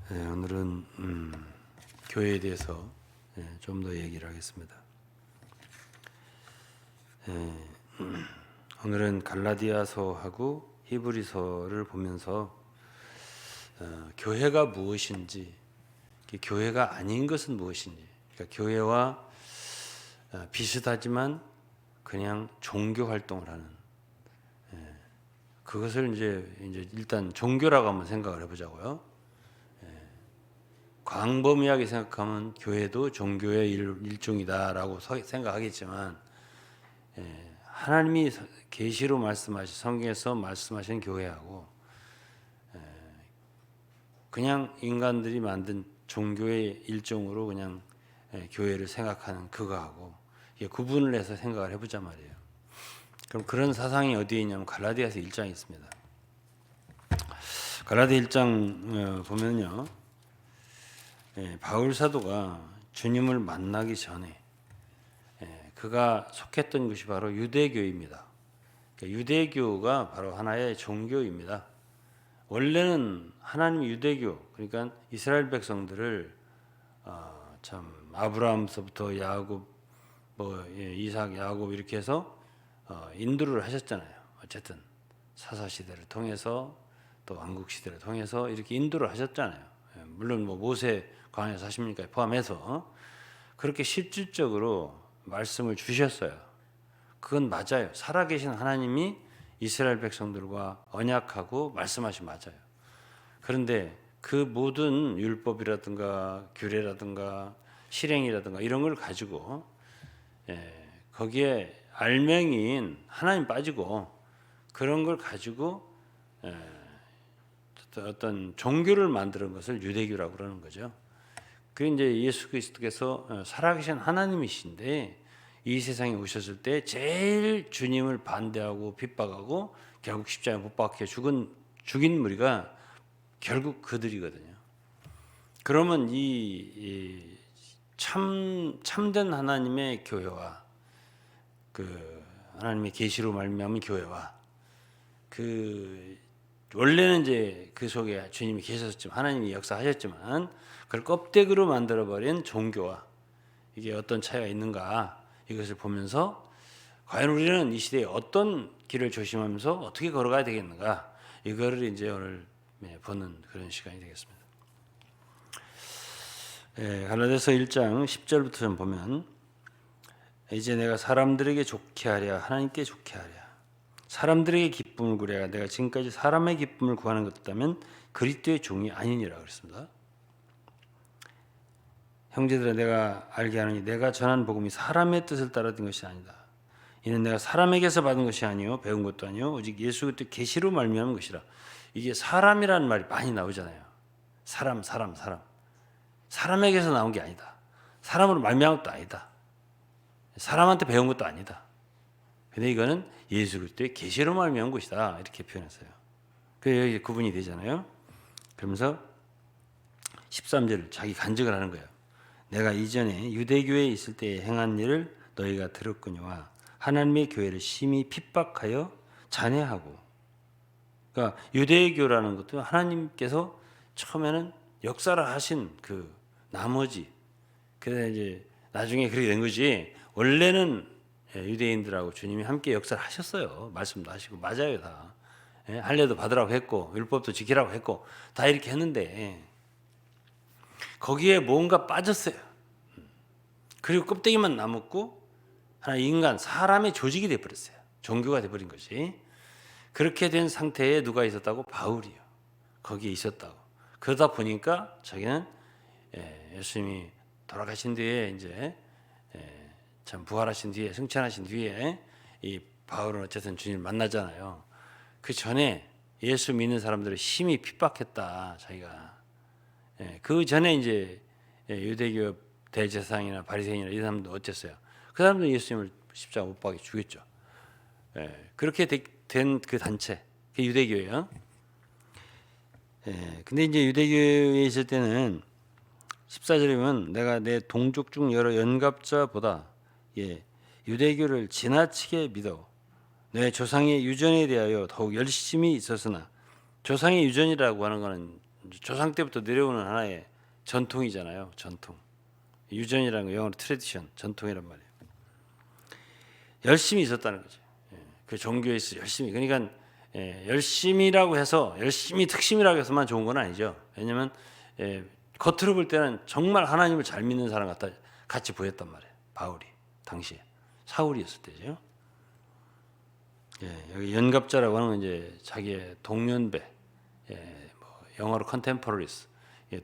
오늘은 교회에 대해서 좀 더 얘기를 하겠습니다. 오늘은 갈라디아서하고 히브리서를 보면서 교회가 무엇인지, 교회가 아닌 것은 무엇인지, 그러니까 교회와 비슷하지만 그냥 종교 활동을 하는 그것을 이제 일단 종교라고 한번 생각을 해보자고요. 광범위하게 생각하면 교회도 종교의 일종이다라고 생각하겠지만, 하나님이 계시로 말씀하신 성경에서 말씀하신 교회하고 그냥 인간들이 만든 종교의 일종으로 그냥 교회를 생각하는 그거하고 구분을 해서 생각을 해보자 말이에요. 그럼 그런 사상이 어디에 있냐면 갈라디아서 1장에 있습니다. 갈라디아 1장 보면요, 바울 사도가 주님을 만나기 전에 그가 속했던 것이 바로 유대교입니다. 그러니까 유대교가 바로 하나의 종교입니다. 원래는 하나님 유대교, 그러니까 이스라엘 백성들을 참 아브라함서부터 야곱, 이삭, 야곱 이렇게 해서 인도를 하셨잖아요. 어쨌든 사사 시대를 통해서 또 왕국 시대를 통해서 이렇게 인도를 하셨잖아요. 물론 모세 광야 40년까지 포함해서 그렇게 실질적으로 말씀을 주셨어요. 그건 맞아요. 살아계신 하나님이 이스라엘 백성들과 언약하고 말씀하시 맞아요. 그런데 그 모든 율법이라든가 규례라든가 실행이라든가 이런 걸 가지고 거기에 알맹이인 하나님 빠지고 그런 걸 가지고 어떤 종교를 만드는 것을 유대교라고 그러는 거죠. 그게 이제 예수 그리스도께서 살아계신 하나님이신데 이 세상에 오셨을 때 제일 주님을 반대하고 빗박하고 결국 십자가에 못 박혀 죽인 무리가 결국 그들이거든요. 그러면 이 참된 하나님의 교회와 그 하나님의 계시로 말미암은 교회와 그 원래는 이제 그 속에 주님이 계셨지만 하나님이 역사하셨지만 그걸 껍데기로 만들어버린 종교와 이게 어떤 차이가 있는가 이것을 보면서 과연 우리는 이 시대에 어떤 길을 조심하면서 어떻게 걸어가야 되겠는가 이거를 이제 오늘 보는 그런 시간이 되겠습니다. 갈라디아서 1장 10절부터 좀 보면 이제 내가 사람들에게 좋게 하랴 하나님께 좋게 하랴 사람들에게 기쁨을 구하랴 내가 지금까지 사람의 기쁨을 구하는 것 같다면 그리스도의 종이 아니니라 그랬습니다. 형제들아 내가 알게 하노니 내가 전한 복음이 사람의 뜻을 따라 된 것이 아니다. 이는 내가 사람에게서 받은 것이 아니요 배운 것도 아니요 오직 예수 그리스도의 계시로 말미암은 것이라. 이게 사람이라는 말이 많이 나오잖아요. 사람 사람에게서 나온 게 아니다. 사람으로 말미암은 것도 아니다. 사람한테 배운 것도 아니다. 근데 이거는 예수 그리스도의 계시로 말미암은 것이다. 이렇게 표현했어요. 그래서 여기 구분이 되잖아요. 그러면서 13절 자기 간증을 하는 거예요. 내가 이전에 유대교에 있을 때 행한 일을 너희가 들었거니와 하나님의 교회를 심히 핍박하여 잔해하고. 그러니까 유대교라는 것도 하나님께서 처음에는 역사를 하신 그 나머지 그래서 이제 나중에 그렇게 된 거지. 원래는 유대인들하고 주님이 함께 역사를 하셨어요. 말씀도 하시고 맞아요 다. 할례도 받으라고 했고 율법도 지키라고 했고 다 이렇게 했는데 거기에 뭔가 빠졌어요. 그리고 껍데기만 남았고 하나 인간 사람의 조직이 돼버렸어요. 종교가 돼버린 것이. 그렇게 된 상태에 누가 있었다고? 바울이요. 거기에 있었다고. 그러다 보니까 자기는 예수님이 돌아가신 뒤에 이제 참 부활하신 뒤에 승천하신 뒤에 이 바울은 어쨌든 주님을 만나잖아요. 그 전에 예수 믿는 사람들을 심히 핍박했다 자기가. 그 전에 이제 유대교 대제사장이나 바리새인이나 이 사람도 어땠어요? 그 사람도 예수님을 십자가 못 박아 죽였죠. 그렇게 된 그 단체, 그 유대교예요. 근데 이제 유대교에 있을 때는 14절에 보면 내가 내 동족 중 여러 연갑자보다 유대교를 지나치게 믿어 내 조상의 유전에 대하여 더욱 열심히 있었으나 조상의 유전이라고 하는 것은 조상 때부터 내려오는 하나의 전통이잖아요. 전통. 유전이라는 거 영어로 트래디션, 전통이란 말이에요. 열심히 있었다는 거죠. 그 종교에서 열심히. 그러니까 열심이라고 해서 열심히 특심이라고 해서만 좋은 건 아니죠. 왜냐하면 겉으로 볼 때는 정말 하나님을 잘 믿는 사람 같이 보였단 말이에요. 바울이 당시에 사울이었을 때죠. 여기 연갑자라고 하는 건 이제 자기의 동년배, 뭐 영어로 컨템포러리스,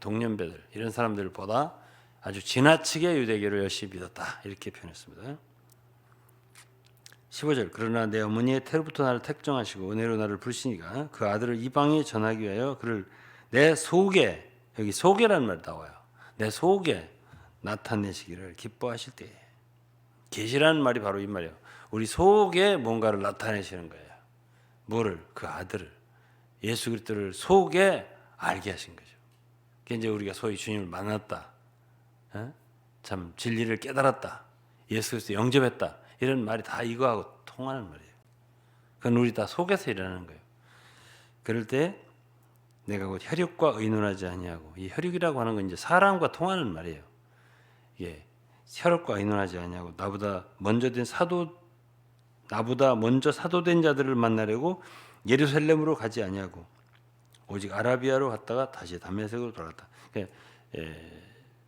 동년배들 이런 사람들보다 아주 지나치게 유대교를 열심히 믿었다 이렇게 표현했습니다. 15절 그러나 내 어머니의 태로부터 나를 택정하시고 은혜로 나를 부르시니까 그 아들을 이방에 전하기 위하여 그를 내 속에 여기 속에라는 말 나와요. 내 속에 나타내시기를 기뻐하실 때에 계시라는 말이 바로 이 말이에요. 우리 속에 뭔가를 나타내시는 거예요. 뭐를? 그 아들을 예수 그리스도를 속에 알게 하신 거죠. 그게 이제 우리가 소위 주님을 만났다, 참 진리를 깨달았다, 예수 그리스도 영접했다 이런 말이 다 이거하고 통하는 말이에요. 그건 우리 다 속에서 일어나는 거예요. 그럴 때 내가 곧 혈육과 의논하지 아니하고 이 혈육이라고 하는 건 이제 사람과 통하는 말이에요. 이게 혈육과 의논하지 아니하고 나보다 먼저 사도된 자들을 만나려고 예루살렘으로 가지 아니하고 오직 아라비아로 갔다가 다시 다메섹으로 돌아갔다. 그러니까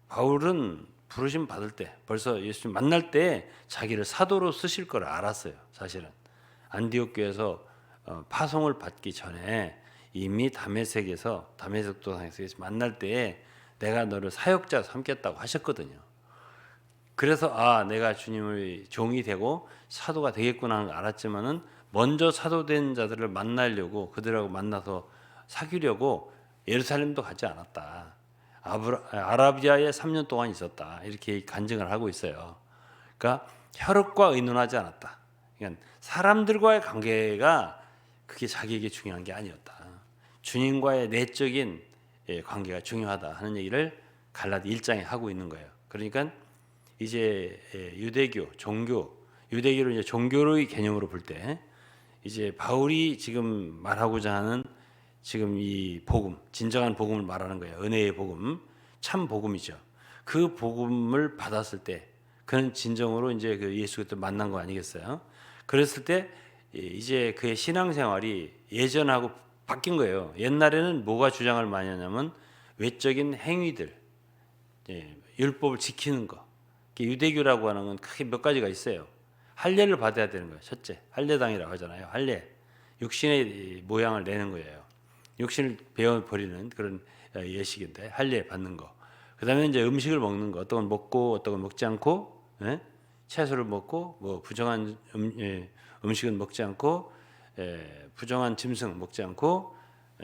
바울은 부르심 받을 때 벌써 예수님 만날 때 자기를 사도로 쓰실 걸 알았어요. 사실은 안디옥 교회에서 파송을 받기 전에 이미 다메섹 도상에서 예수 만날 때 내가 너를 사역자 삼겠다고 하셨거든요. 그래서 내가 주님의 종이 되고 사도가 되겠구나 하는 걸 알았지만은 먼저 사도된 자들을 만나려고 그들하고 만나서 사귀려고 예루살렘도 가지 않았다. 아라비아에 3년 동안 있었다. 이렇게 간증을 하고 있어요. 그러니까 혈육과 의논하지 않았다. 그러니까 사람들과의 관계가 그게 자기에게 중요한 게 아니었다. 주님과의 내적인 관계가 중요하다 하는 얘기를 갈라디 1장에 하고 있는 거예요. 그러니까 이제 유대교를 이제 종교의 개념으로 볼 때 이제 바울이 지금 말하고자 하는 지금 이 복음, 진정한 복음을 말하는 거예요. 은혜의 복음, 참 복음이죠. 그 복음을 받았을 때 그는 진정으로 이제 그 예수 그리스도 만난 거 아니겠어요? 그랬을 때 이제 그의 신앙생활이 예전하고 바뀐 거예요. 옛날에는 뭐가 주장을 많이 하냐면 외적인 행위들, 율법을 지키는 거. 유대교라고 하는 건 크게 몇 가지가 있어요. 할례를 받아야 되는 거예요. 첫째, 할례당이라고 하잖아요. 할례, 육신의 모양을 내는 거예요. 육신을 베어버리는 그런 예식인데 할례 받는 거. 그다음에 이제 음식을 먹는 거. 어떤 건 먹고 어떤 건 먹지 않고, 채소를 먹고 뭐 부정한 음식은 먹지 않고, 부정한 짐승 먹지 않고,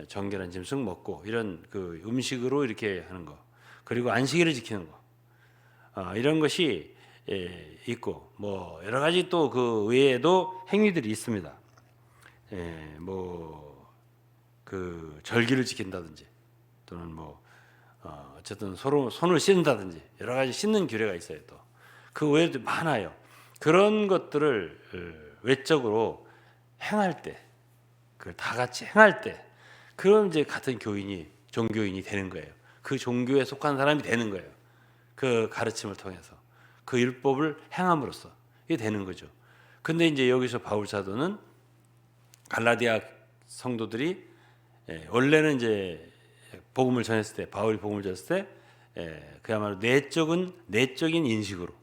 정결한 짐승 먹고 이런 그 음식으로 이렇게 하는 거. 그리고 안식일을 지키는 거. 이런 것이 있고 뭐 여러 가지 또 그 외에도 행위들이 있습니다. 뭐 그 절기를 지킨다든지 또는 뭐 어쨌든 서로 손을 씻는다든지 여러 가지 씻는 규례가 있어요. 또 그 외에도 많아요. 그런 것들을 외적으로 행할 때, 그걸 다 같이 행할 때, 그럼 이제 같은 종교인이 되는 거예요. 그 종교에 속한 사람이 되는 거예요. 그 가르침을 통해서 그 율법을 행함으로써 이게 되는 거죠. 근데 이제 여기서 바울 사도는 갈라디아 성도들이 원래는 이제 복음을 전했을 때, 바울이 복음을 전했을 때 그야말로 내적인 인식으로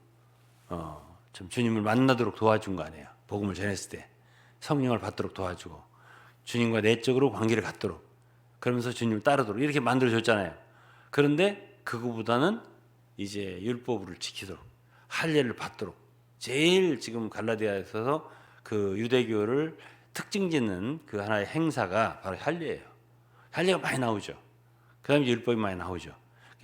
좀 주님을 만나도록 도와준 거 아니에요. 복음을 전했을 때 성령을 받도록 도와주고 주님과 내적으로 관계를 갖도록, 그러면서 주님을 따르도록 이렇게 만들어줬잖아요. 그런데 그거보다는 이제 율법을 지키도록, 할례를 받도록, 제일 지금 갈라디아에서 그 유대교를 특징짓는 그 하나의 행사가 바로 할례예요. 할례가 많이 나오죠. 그다음에 율법이 많이 나오죠.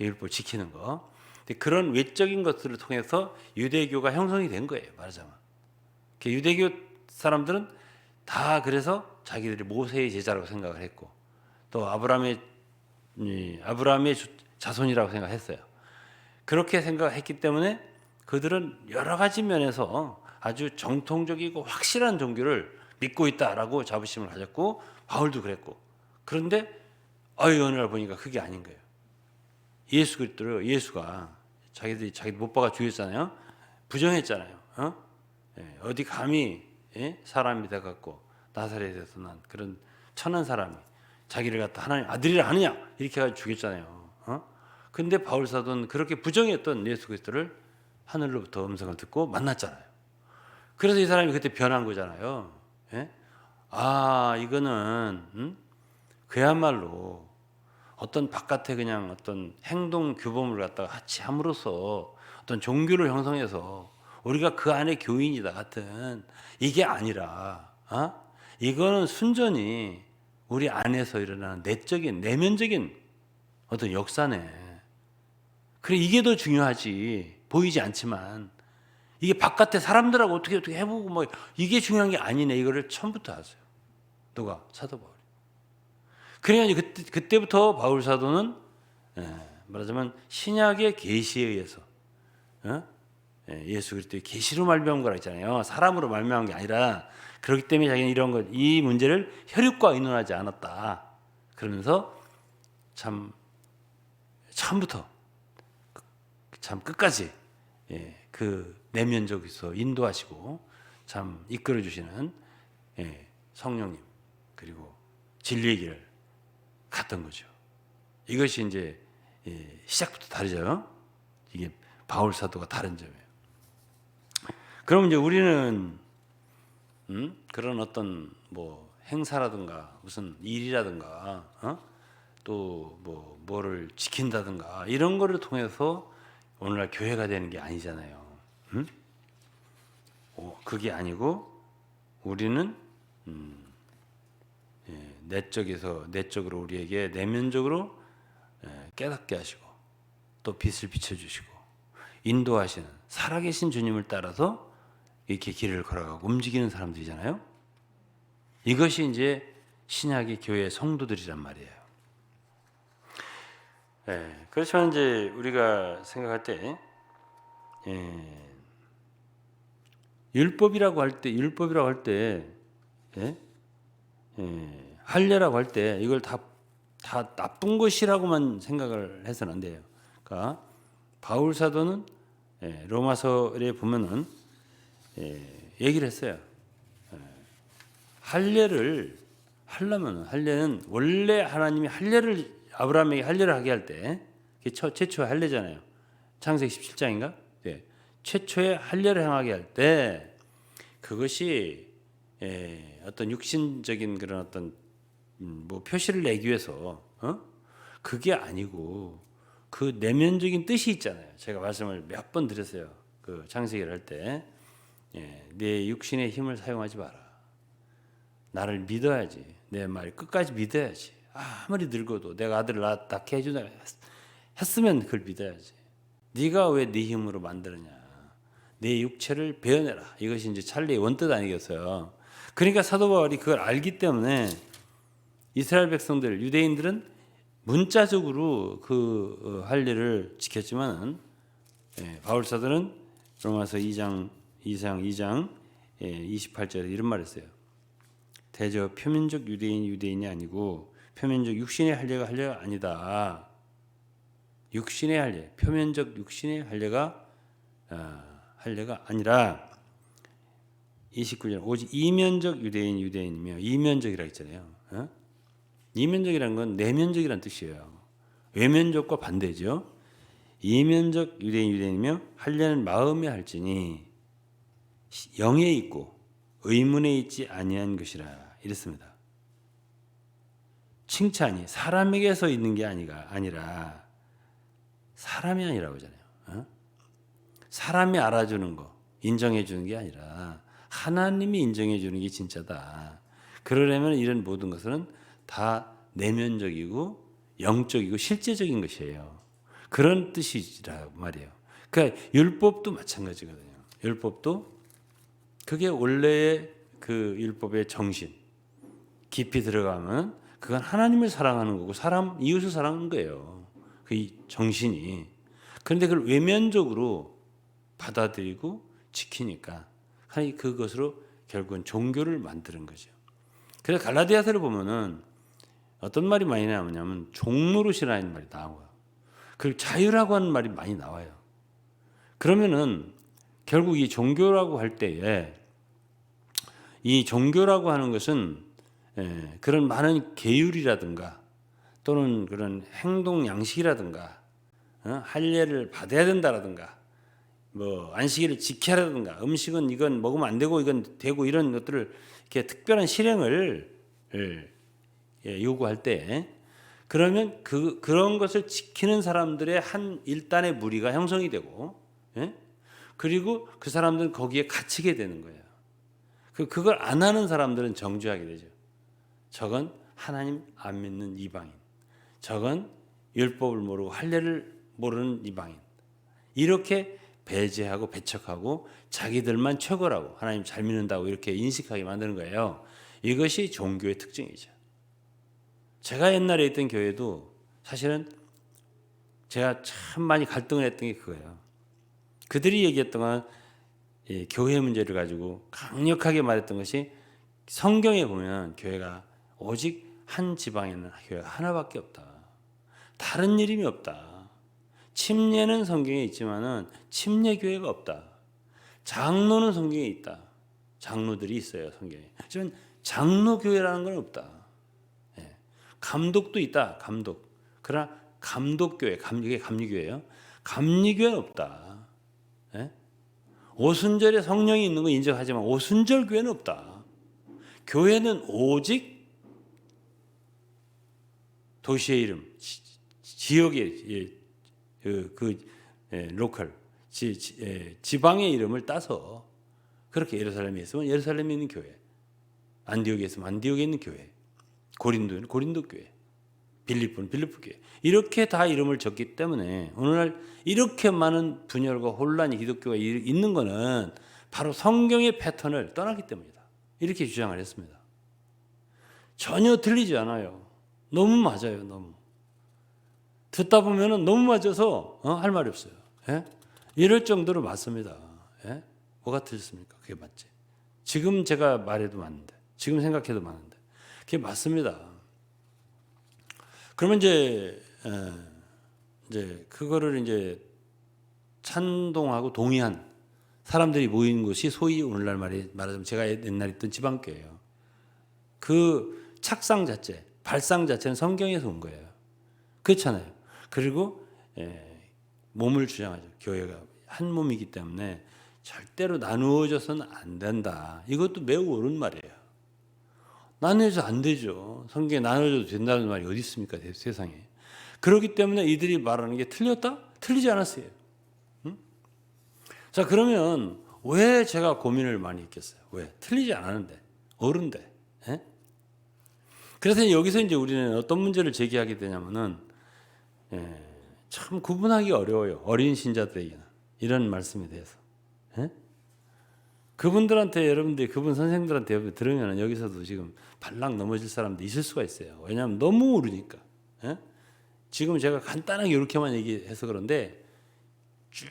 율법 지키는 거. 근데 그런 외적인 것들을 통해서 유대교가 형성이 된 거예요. 말하자면 유대교 사람들은 다 그래서 자기들이 모세의 제자라고 생각을 했고 또 아브라함의 자손이라고 생각했어요. 그렇게 생각했기 때문에 그들은 여러 가지 면에서 아주 정통적이고 확실한 종교를 믿고 있다라고 자부심을 가졌고 바울도 그랬고, 그런데 어느 날 보니까 그게 아닌 거예요. 예수 그리스도를 예수가 자기 못 박아 죽였잖아요. 부정했잖아요. 어디 감히 사람이 돼갖고 나사렛에서 난 그런 천한 사람이 자기를 갖다 하나님 아들이라 하느냐 이렇게 해가지고 죽였잖아요. 근데 바울 사도는 그렇게 부정했던 예수 그리스도를 하늘로부터 음성을 듣고 만났잖아요. 그래서 이 사람이 그때 변한 거잖아요. 이거는 그야말로 어떤 바깥에 그냥 어떤 행동 규범을 갖다가 같이 함으로써 어떤 종교를 형성해서 우리가 그 안에 교인이다 같은 이게 아니라 이거는 순전히 우리 안에서 일어나는 내적인 내면적인 어떤 역사네. 그래 이게 더 중요하지. 보이지 않지만 이게 바깥에 사람들하고 어떻게 해보고 뭐 이게 중요한 게 아니네. 이거를 처음부터 하세요. 누가? 사도 바울이. 그러니까 그때부터 바울 사도는 말하자면 신약의 계시에 의해서 예수 그리스도의 계시로 말미암은 거라 했잖아요. 사람으로 말미암은 게 아니라 그렇기 때문에 자기는 이런 것, 이 문제를 혈육과 의논하지 않았다. 그러면서 참 처음부터 참 끝까지 그 내면적에서 인도하시고 참 이끌어 주시는 성령님 그리고 진리의 길을 갔던 거죠. 이것이 이제 시작부터 다르죠. 이게 바울 사도가 다른 점이에요. 그럼 이제 우리는 그런 어떤 뭐 행사라든가 무슨 일이라든가 또 뭐를 지킨다든가 이런 거를 통해서 오늘날 교회가 되는 게 아니잖아요. 그게 아니고 우리는 내적으로 우리에게 내면적으로 깨닫게 하시고 또 빛을 비춰주시고 인도하시는 살아계신 주님을 따라서 이렇게 길을 걸어가고 움직이는 사람들이잖아요. 이것이 이제 신약의 교회 성도들이란 말이에요. 그렇지만 이제 우리가 생각할 때 율법이라고 할 때 할례라고 할 때 이걸 다 나쁜 것이라고만 생각을 해서는 안 돼요. 그러니까 바울 사도는 로마서에 보면은 얘기를 했어요. 할례를 하려면 할례는 원래 하나님이 아브라함에게 할례를 하게 할 때 최초의 할례잖아요. 창세기 17장인가? 네. 최초의 할례를 행하게 할 때 그것이 어떤 육신적인 그런 어떤 뭐 표시를 내기 위해서 그게 아니고 그 내면적인 뜻이 있잖아요. 제가 말씀을 몇 번 드렸어요. 그 창세기를 할 때 내 육신의 힘을 사용하지 마라. 나를 믿어야지. 내 말 끝까지 믿어야지. 아무리 늙어도 내가 아들을 낳게 해주다 했으면 그걸 믿어야지. 네가 왜 네 힘으로 만드느냐. 내 육체를 베어내라. 이것이 이제 찰리의 원뜻 아니겠어요. 그러니까 사도 바울이 그걸 알기 때문에 이스라엘 백성들, 유대인들은 문자적으로 그 할례를 지켰지만 바울 사도는 로마서 2장 28절에 이런 말을 했어요. 대저 표면적 유대인이 아니고 표면적 육신의 할례가 아니다. 육신의 할례, 표면적 육신의 할례가 아니라 29절 오직 이면적 유대인이며 이면적이라 했잖아요. 이면적이라는 건 내면적이라는 뜻이에요. 외면적과 반대죠. 이면적 유대인이며 할례는 마음에 할지니 영에 있고 의문에 있지 아니한 것이라 이랬습니다. 칭찬이 사람에게서 있는 게 아니라 사람이 아니라고 하잖아요. 사람이 알아주는 거, 인정해 주는 게 아니라 하나님이 인정해 주는 게 진짜다. 그러려면 이런 모든 것은 다 내면적이고 영적이고 실제적인 것이에요. 그런 뜻이라 말이에요. 그러니까 율법도 마찬가지거든요. 율법도 그게 원래의 그 율법의 정신 깊이 들어가면 그건 하나님을 사랑하는 거고 이웃을 사랑하는 거예요. 그 정신이. 그런데 그걸 외면적으로 받아들이고 지키니까 그것으로 결국은 종교를 만드는 거죠. 그래서 갈라디아서를 보면은 어떤 말이 많이 나오냐면 종노릇이라는 말이 나와요. 그리고 자유라고 하는 말이 많이 나와요. 그러면은 결국 이 종교라고 할 때에 이 종교라고 하는 것은 그런 많은 계율이라든가 또는 그런 행동 양식이라든가 할례를 받아야 된다라든가 뭐 안식일을 지켜야 된다든가 음식은 이건 먹으면 안 되고 이건 되고 이런 것들을 이렇게 특별한 실행을 요구할 때 그러면 그런 것을 지키는 사람들의 한 일단의 무리가 형성이 되고 그리고 그 사람들은 거기에 갇히게 되는 거예요. 그걸 안 하는 사람들은 정죄하게 되죠. 저건 하나님 안 믿는 이방인. 저건 율법을 모르고 할례를 모르는 이방인. 이렇게 배제하고 배척하고 자기들만 최고라고 하나님 잘 믿는다고 이렇게 인식하게 만드는 거예요. 이것이 종교의 특징이죠. 제가 옛날에 있던 교회도 사실은 제가 참 많이 갈등을 했던 게 그거예요. 그들이 얘기했던 건 교회 문제를 가지고 강력하게 말했던 것이 성경에 보면 교회가 오직 한 지방에는 교회가 하나밖에 없다. 다른 이름이 없다. 침례는 성경에 있지만은 침례 교회가 없다. 장로는 성경에 있다. 장로들이 있어요, 성경에. 하지만 장로 교회라는 건 없다. 감독도 있다. 감독. 그러나 감독교회, 이게 감리교회예요. 감리교회는 없다. 오순절에 성령이 있는 거 인정하지만 오순절 교회는 없다. 교회는 오직 도시의 이름, 지역의 로컬, 지방의 이름을 따서 그렇게 예루살렘에 있으면 예루살렘에 있는 교회, 안디옥에 있으면 안디옥에 있는 교회, 고린도는 고린도 교회, 빌립보는 빌립보 교회 이렇게 다 이름을 적기 때문에 오늘날 이렇게 많은 분열과 혼란이 기독교가 있는 것은 바로 성경의 패턴을 떠나기 때문이다. 이렇게 주장을 했습니다. 전혀 틀리지 않아요. 너무 맞아요. 너무. 듣다 보면 너무 맞아서 할 말이 없어요. 이럴 정도로 맞습니다. 뭐가 틀렸습니까? 그게 맞지. 지금 제가 말해도 맞는데 지금 생각해도 맞는데 그게 맞습니다. 그러면 이제 그거를 이제 찬동하고 동의한 사람들이 모인 곳이 소위 오늘날 말하자면 제가 옛날에 있던 지방교회예요. 그 착상 자체, 발상 자체는 성경에서 온 거예요. 그렇잖아요. 그리고 몸을 주장하죠. 교회가 한 몸이기 때문에 절대로 나누어져서는 안 된다. 이것도 매우 옳은 말이에요. 나누어져 안 되죠. 성경에 나누어져도 된다는 말이 어디 있습니까? 세상에. 그렇기 때문에 이들이 말하는 게 틀렸다? 틀리지 않았어요. 자, 그러면 왜 제가 고민을 많이 했겠어요? 왜? 틀리지 않았는데. 옳은데. 그래서 여기서 이제 우리는 어떤 문제를 제기하게 되냐면은 참 구분하기 어려워요. 어린 신자들에게는. 이런 말씀에 대해서. 그분들한테 여러분들이 그분 선생님들한테 들으면 여기서도 지금 발락 넘어질 사람도 있을 수가 있어요. 왜냐하면 너무 모르니까. 지금 제가 간단하게 이렇게만 얘기해서 그런데 쭉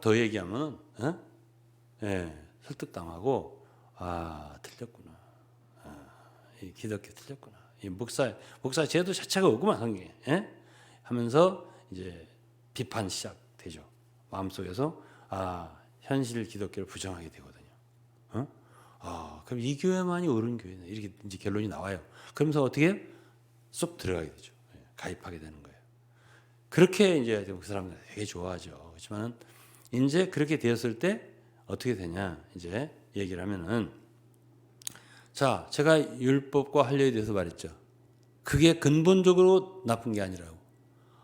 더 얘기하면 설득당하고 틀렸구나. 이 기독교 틀렸구나. 이 목사 제도 자체가 없구만 성경에. 하면서 이제 비판 시작되죠. 마음속에서 현실 기독교를 부정하게 되거든요. 그럼 이 교회만이 옳은 교회네. 이렇게 이제 결론이 나와요. 그러면서 어떻게 쏙 들어가게 되죠. 가입하게 되는 거예요. 그렇게 이제 그 사람들 되게 좋아하죠. 그렇지만은 이제 그렇게 되었을 때 어떻게 되냐 이제 얘기를 하면은 자, 제가 율법과 할례에 대해서 말했죠. 그게 근본적으로 나쁜 게 아니라고.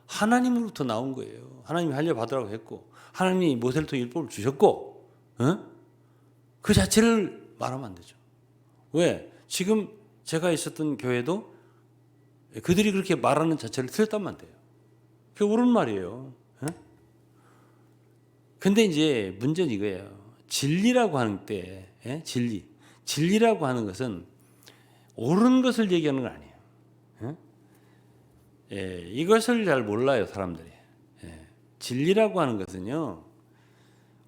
하나님으로부터 나온 거예요. 하나님이 할례 받으라고 했고 하나님이 모세를 통해 율법을 주셨고 그 자체를 말하면 안 되죠. 왜? 지금 제가 있었던 교회도 그들이 그렇게 말하는 자체를 틀렸단 말이에요. 그게 옳은 말이에요. 근데 이제 문제는 이거예요. 진리라고 하는 때, 진리라고 하는 것은 옳은 것을 얘기하는 건 아니에요. 이것을 잘 몰라요, 사람들이. 진리라고 하는 것은요,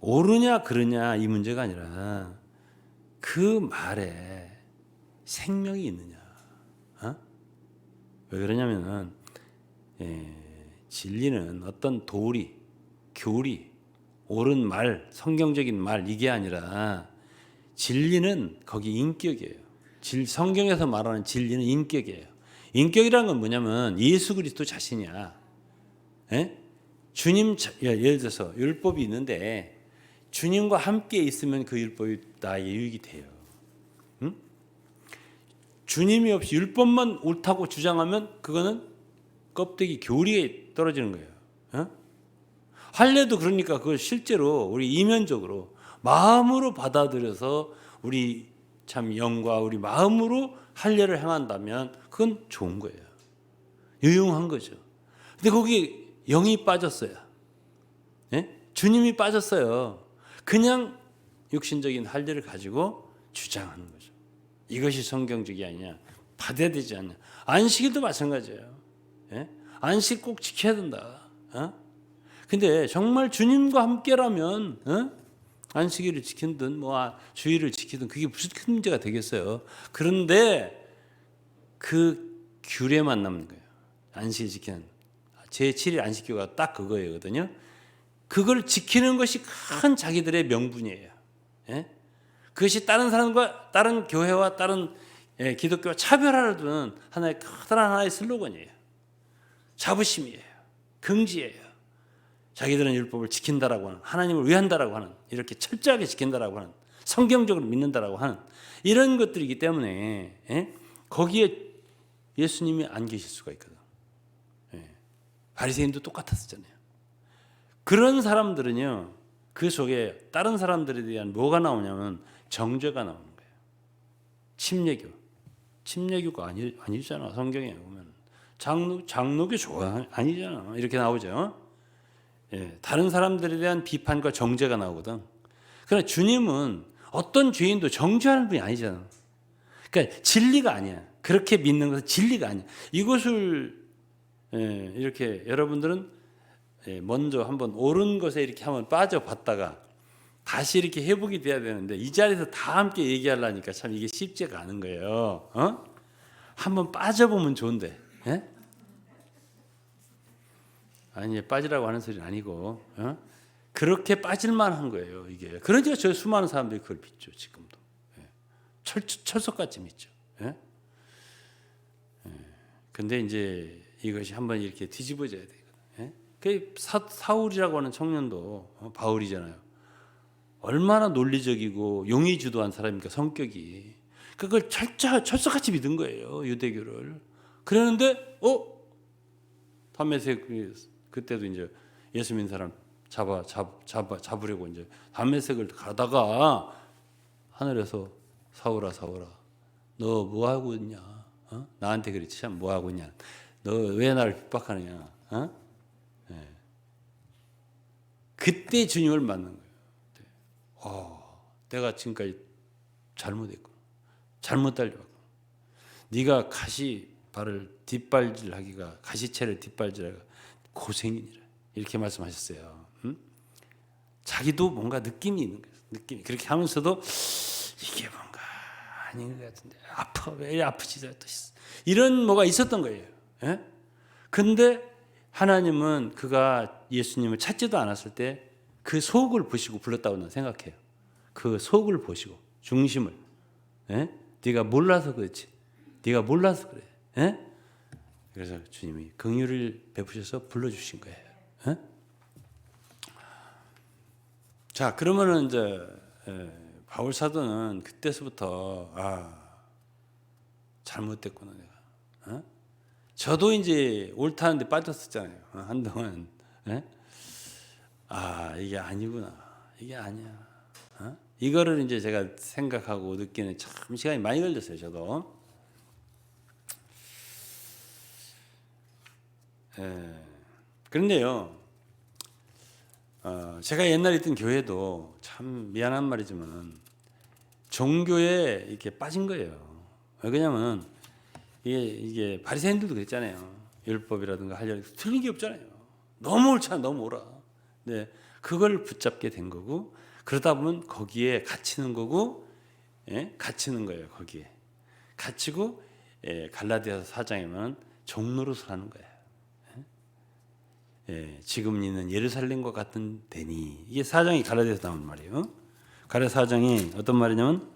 옳으냐, 그르냐, 이 문제가 아니라 그 말에 생명이 있느냐. 왜 그러냐면은 진리는 어떤 도리, 교리, 옳은 말, 성경적인 말 이게 아니라 진리는 거기 인격이에요. 성경에서 말하는 진리는 인격이에요. 인격이라는 건 뭐냐면 예수 그리스도 자신이야. 예? 예를 들어서 율법이 있는데 주님과 함께 있으면 그 율법이 나의 유익이 돼요. 응? 주님이 없이 율법만 옳다고 주장하면 그거는 껍데기 교리에 떨어지는 거예요. 어? 할례도 그러니까 그걸 실제로 우리 이면적으로 마음으로 받아들여서 우리 참 영과 우리 마음으로 할례를 행한다면 그건 좋은 거예요. 유용한 거죠. 근데 거기 영이 빠졌어요. 예? 주님이 빠졌어요. 그냥 육신적인 할례를 가지고 주장하는 거죠. 이것이 성경적이 아니냐. 받아야 되지 않냐. 안식일도 마찬가지예요. 예? 안식 꼭 지켜야 된다. 근데 정말 주님과 함께라면 안식일을 지키든 주일을 지키든 그게 무슨 큰 문제가 되겠어요. 그런데 그 규례만 남는 거예요. 안식일 지키는 제7일 안식교가 딱 그거거든요. 그걸 지키는 것이 큰 자기들의 명분이에요. 예? 그것이 다른 사람과 다른 교회와 다른 기독교와 차별화를 두는 커다란 하나의 슬로건이에요. 자부심이에요. 긍지예요. 자기들은 율법을 지킨다라고 하는, 하나님을 위한다라고 하는, 이렇게 철저하게 지킨다라고 하는, 성경적으로 믿는다라고 하는 이런 것들이기 때문에 거기에 예수님이 안 계실 수가 있거든. 바리새인도 똑같았었잖아요. 그런 사람들은요, 그 속에 다른 사람들에 대한 뭐가 나오냐면 정죄가 나오는 거예요. 침례교가 아니잖아. 성경에 보면 장로교 좋아 아니잖아. 이렇게 나오죠. 다른 사람들에 대한 비판과 정죄가 나오거든. 그러나 주님은 어떤 죄인도 정죄하는 분이 아니잖아. 그러니까 진리가 아니야. 그렇게 믿는 것은 진리가 아니야. 이것을 이렇게 여러분들은 먼저 한번 옳은 것에 이렇게 한번 빠져봤다가 다시 이렇게 회복이 돼야 되는데 이 자리에서 다 함께 얘기하려니까 참 이게 쉽지가 않은 거예요. 한번 빠져보면 좋은데. 아니 빠지라고 하는 소리는 아니고 그렇게 빠질만한 거예요. 이게 그러니까 저 수많은 사람들이 그걸 믿죠. 지금도 철석같이 믿죠. 근데 이제 이것이 한번 이렇게 뒤집어져야 되거든요. 그 사울이라고 하는 청년도 바울이잖아요. 얼마나 논리적이고 용의 주도한 사람입니까 성격이. 그걸 철석같이 믿은 거예요. 유대교를. 그러는데 다메섹 그때도 이제 예수 믿는 사람 잡으려고 이제 다메섹을 가다가 하늘에서 사울아 너 뭐 하고 있냐? 나한테 그랬지 참 뭐 하고 있냐? 너 왜 나를 핍박하느냐? 그때 주님을 만난 거예요. 내가 지금까지 잘못했고 잘못 달려왔고 네가 가시발을 뒷발질하기가 가시채를 뒷발질하기가 고생이니라 이렇게 말씀하셨어요. 자기도 뭔가 느낌이 있는 거예요. 느낌이 그렇게 하면서도 이게 뭔가 아닌 것 같은데 아파 왜 아프지 이런 뭐가 있었던 거예요. 근데 하나님은 그가 예수님을 찾지도 않았을 때 그 속을 보시고 불렀다고 저는 생각해요. 그 속을 보시고 중심을. 네가 몰라서 그렇지. 네가 몰라서 그래. 그래서 주님이 긍휼을 베푸셔서 불러주신 거예요. 자, 그러면은 이제 바울 사도는 그때서부터 잘못됐구나 내가. 저도 이제 옳다는데 빠졌었잖아요. 한동안. 이게 아니구나. 이게 아니야. 이거를 이제 제가 생각하고 느끼는 참 시간이 많이 걸렸어요. 저도. 그런데요. 제가 옛날에 있던 교회도 참 미안한 말이지만 종교에 이렇게 빠진 거예요. 왜냐면 이게 바리새인들도 그랬잖아요. 율법이라든가 할례 틀린 게 없잖아요. 너무 옳잖아, 너무 옳아. 네, 그걸 붙잡게 된 거고 그러다 보면 거기에 갇히는 거고, 갇히는 거예요. 거기에 갇히고 갈라디아서 4장에는 종로로 사는 거예요. 예, 지금 있는 예루살렘과 같은 데니. 이게 사정이 갈라디아서 나온 말이에요. 갈라디아 사정이 어떤 말이냐면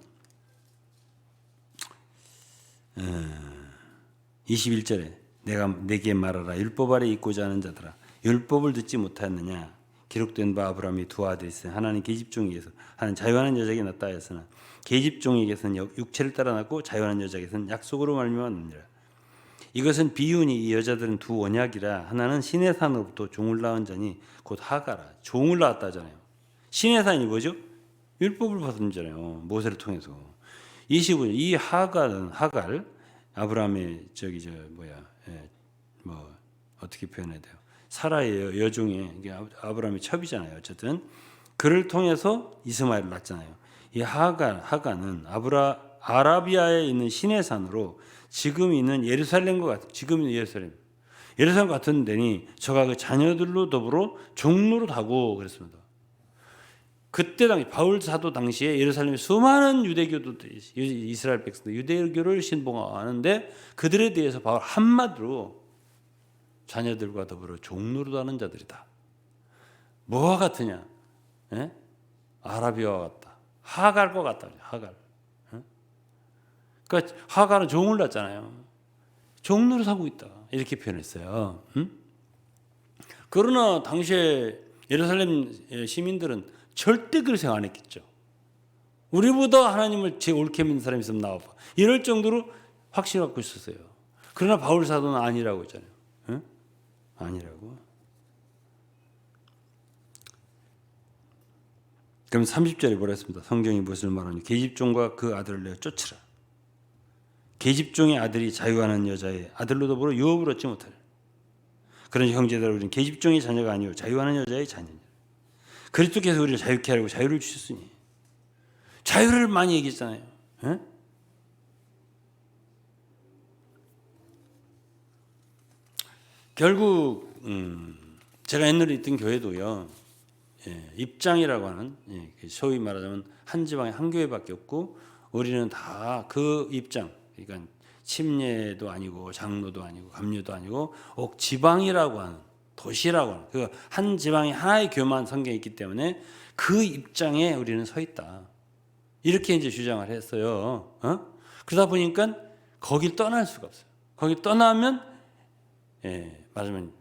21절에 내가 내게 말하라 율법 아래 있고자 하는 자들아 율법을 듣지 못하였느냐 기록된 바 아브라함이 두 아들이 있으니 하나는 계집종에게서 하나는 자유하는 여자에게 낳다 하였으나 계집종에게서는 육체를 따라 낳고 자유하는 여자에게서는 약속으로 말미암아 낳느니라. 이것은 비유니 이 여자들은 두 언약이라 하나는 신의 산으로부터 종을 낳은 자니 곧 하가라. 종을 낳았다 하잖아요. 신의 산이 뭐죠? 율법을 받은 자잖아요. 모세를 통해서. 25절 이 하갈 아브라함의 뭐 어떻게 표현해야 돼요? 사라의 여종의 아브라함의 첩이잖아요. 어쨌든 그를 통해서 이스마엘을 낳잖아요. 이 하가는 아라비아에 있는 신의 산으로 지금 있는 예루살렘과 같은 지금 있는 예루살렘 같은 데니 저가 그 자녀들로 더불어 종로로 가고 그랬습니다. 그때 당시 바울 사도 당시에 예루살렘에 수많은 유대교도들이 이스라엘 백성들 유대교를 신봉하는데 그들에 대해서 바울 한마디로 자녀들과 더불어 종로로 가는 자들이다. 뭐와 같으냐? 예? 아라비아와 같다. 하갈과 같다. 하갈. 그러니까 하갈은 종을 낳잖아요. 종로로 사고 있다. 이렇게 표현했어요. 그러나 당시에 예루살렘 시민들은 절대 그렇게 생각 안 했겠죠. 우리보다 하나님을 제일 옳게 믿는 사람이 있으면 나와봐. 이럴 정도로 확신을 갖고 있었어요. 그러나 바울 사도는 아니라고 했잖아요. 응? 아니라고. 그럼 30절에 뭐라 했습니다. 성경이 무엇을 말하니 계집종과 그 아들을 내어 쫓으라. 계집종의 아들이 자유하는 여자의 아들로 더불어 유업을 얻지 못하리라. 그러니 형제들 우리는 계집종의 자녀가 아니요 자유하는 여자의 자녀냐. 그리스도께서 우리를 자유케 하려고 자유를 주셨으니 자유를 많이 얘기했잖아요. 에? 결국 제가 옛날에 있던 교회도요. 입장이라고 하는 소위 말하자면 한 지방에 한 교회밖에 없고 우리는 다 그 입장 그러니까 침례도 아니고 장로도 아니고 감료도 아니고 옥 지방이라고 하는 도시라고 하는 그 한 지방에 하나의 교만 성경이 있기 때문에 그 입장에 우리는 서 있다. 이렇게 이제 주장을 했어요. 그러다 보니까 거길 떠날 수가 없어요. 거길 떠나면 말하자면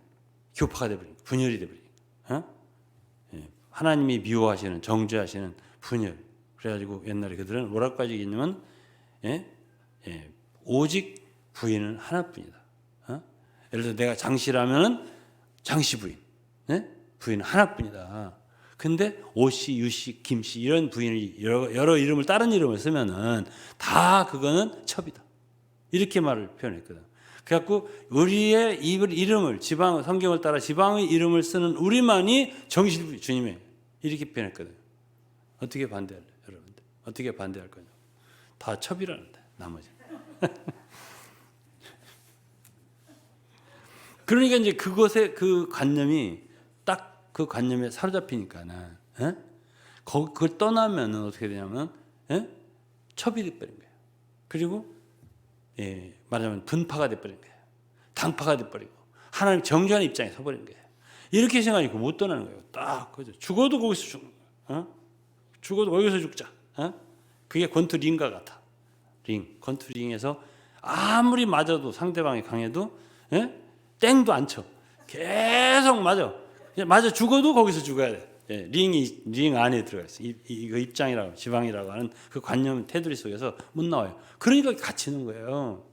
교파가 돼버리니까 분열이 돼버리니까 하나님이 미워하시는 정죄하시는 분열. 그래가지고 옛날에 그들은 뭐라고 얘기했냐면 오직 부인은 하나뿐이다. 예를 들어 내가 장씨라면은 장씨 부인, 부인은 하나뿐이다. 근데 오씨, 유씨, 김씨 이런 부인이 여러 이름을 다른 이름을 쓰면은 다 그거는 첩이다. 이렇게 말을 표현했거든. 그래갖고 우리의 이름을 지방 성경을 따라 지방의 이름을 쓰는 우리만이 정신 주님의 이렇게 표현했거든. 어떻게 반대할래, 여러분들? 어떻게 반대할 거냐? 다 첩이라는데 나머지. 그러니까 이제 그것의 그 관념이 딱 그 관념에 사로잡히니까는 그걸 떠나면은 어떻게 되냐면 첩이 돼버린 거예요. 그리고 말하자면 분파가 돼버린 거예요. 당파가 돼버리고 하나님 정죄하는 입장에 서버린 거예요. 이렇게 생각하니까 못 떠나는 거예요. 딱 그죠. 죽어도 거기서 죽는 거예요. 죽어도 거기서 죽자. 그게 권투링과 같아. 권투링에서 아무리 맞아도 상대방이 강해도 땡도 안 쳐. 계속 맞아 죽어도 거기서 죽어야 돼. 링 안에 들어가 있어. 이거 입장이라고 지방이라고 하는 그 관념 테두리 속에서 못 나와요. 그러니까 갇히는 거예요.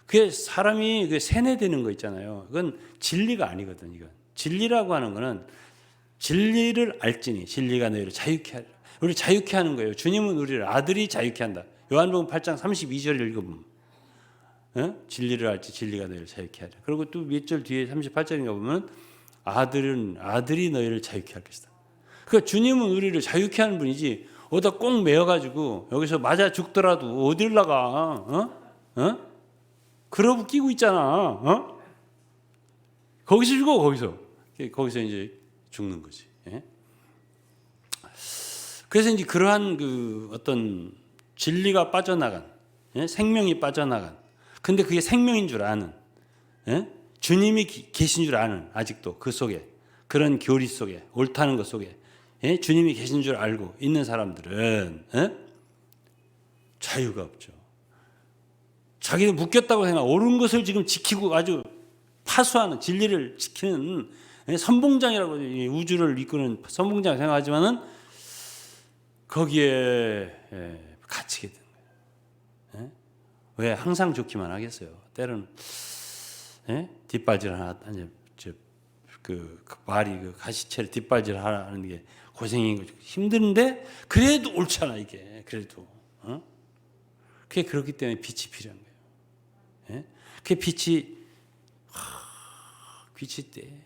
그게 사람이 그 세뇌되는 거 있잖아요. 그건 진리가 아니거든. 이건 진리라고 하는 거는 진리를 알지니 진리가 너희를 자유케 하리라. 우리 자유케 하는 거예요. 주님은 우리를 아들이 자유케 한다. 요한복음 8장 32절 읽어보면 진리를 알지 진리가 너희를 자유케 하리라. 그리고 또 몇 절 뒤에 38절인가 보면 아들이 너희를 자유케 할 것이다. 그러니까 주님은 우리를 자유케 하는 분이지 어디다 꼭 매어가지고 여기서 맞아 죽더라도 어딜 나가? 그러고 끼고 있잖아. 거기서 죽어 거기서 이제 죽는 거지. 그래서 이제 그러한 그 어떤 진리가 빠져나간 생명이 빠져나간 근데 그게 생명인 줄 아는 주님이 계신 줄 아는, 아직도 그 속에, 그런 교리 속에, 옳다는 것 속에 주님이 계신 줄 알고 있는 사람들은 자유가 없죠. 자기는 묶였다고 생각, 옳은 것을 지금 지키고 아주 파수하는, 진리를 지키는 선봉장이라고, 우주를 이끄는 선봉장 생각하지만은 거기에 갇히게 되는 거예요. 왜 항상 좋기만 하겠어요? 때로는 뒷발질 하나, 그 말이 그 가시채를 뒷발질 하는 게 고생인 거죠. 힘든데 그래도 옳잖아 이게. 그래도 그게 그렇기 때문에 빛이 필요한 거예요. 그게 빛이 때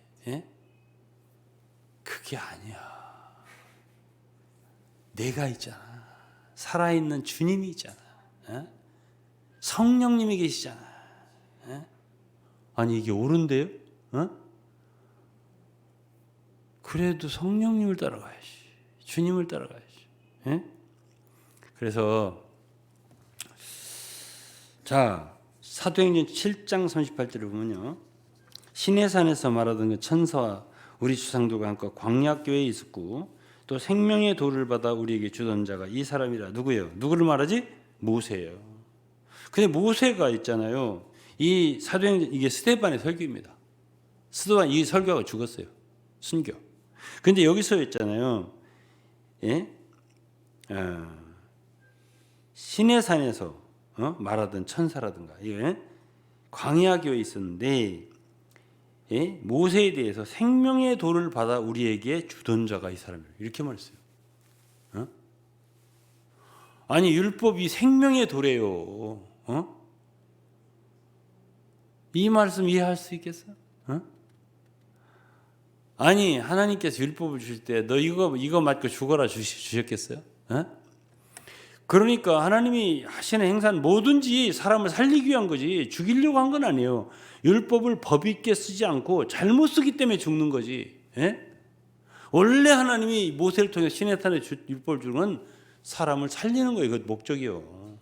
그게 아니야. 내가 있잖아. 살아있는 주님이 있잖아. 성령님이 계시잖아. 아니 이게 옳은데요? 그래도 성령님을 따라가야지. 주님을 따라가야지. 그래서 자, 사도행전 7장 38절을 보면요. 시내산에서 말하던 그 천사와 우리 조상들과 함께 광야교회에 있었고 또 생명의 도를 받아 우리에게 주던 자가 이 사람이라. 누구예요? 누구를 말하지? 모세예요. 근데 모세가 있잖아요. 이 사도행전, 이게 스데반의 설교입니다. 스데반 이 설교가 죽었어요. 순교. 근데 여기서 있잖아요. 시내산에서 말하던 천사라든가 광야교에 있었는데 모세에 대해서 생명의 도를 받아 우리에게 주던 자가 이 사람이에요. 이렇게 말했어요. 아니 율법이 생명의 도래요. 이 말씀 이해할 수 있겠어? 아니 하나님께서 율법을 주실 때 너 이거 맞고 죽어라 주셨겠어요? 그러니까 하나님이 하시는 행사는 뭐든지 사람을 살리기 위한 거지 죽이려고 한 건 아니에요. 율법을 법 있게 쓰지 않고 잘못 쓰기 때문에 죽는 거지. 원래 하나님이 모세를 통해 시내산에 율법을 주는 건 사람을 살리는 거예요. 그 목적이요.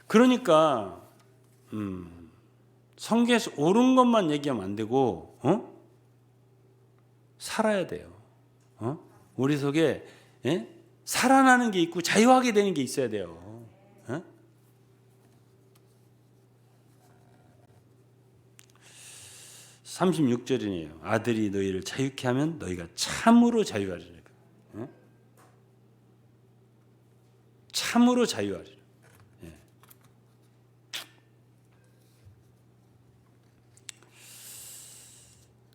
그러니까 성경에서 옳은 것만 얘기하면 안 되고 살아야 돼요. 우리 속에 살아나는 게 있고 자유하게 되는 게 있어야 돼요. 36절이네요. 아들이 너희를 자유케 하면 너희가 참으로 자유하리라. 참으로 자유하리라.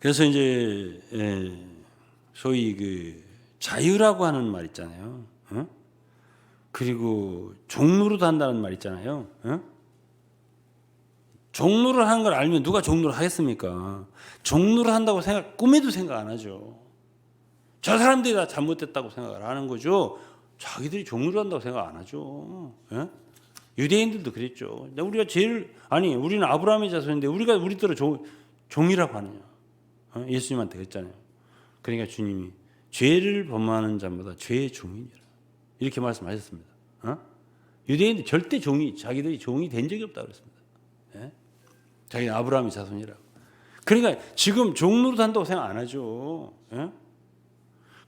그래서 이제 소위 그 자유라고 하는 말 있잖아요. 그리고 종로로 한다는 말 있잖아요. 종로를 하는 걸 알면 누가 종로를 하겠습니까? 종로를 한다고 꿈에도 생각 안 하죠. 저 사람들이 다 잘못됐다고 생각을 하는 거죠. 자기들이 종로를 한다고 생각 안 하죠. 유대인들도 그랬죠. 우리가 우리는 아브라함의 자손인데 우리들은 종이라고 하느냐? 예수님한테 그랬잖아요. 그러니까 주님이 죄를 범하는 자마다 죄의 종이니라 이렇게 말씀하셨습니다. 유대인들 절대 자기들이 종이 된 적이 없다고 그랬습니다. 자기는 아브라함의 자손이라고. 그러니까 지금 종로로 한다고 생각 안 하죠.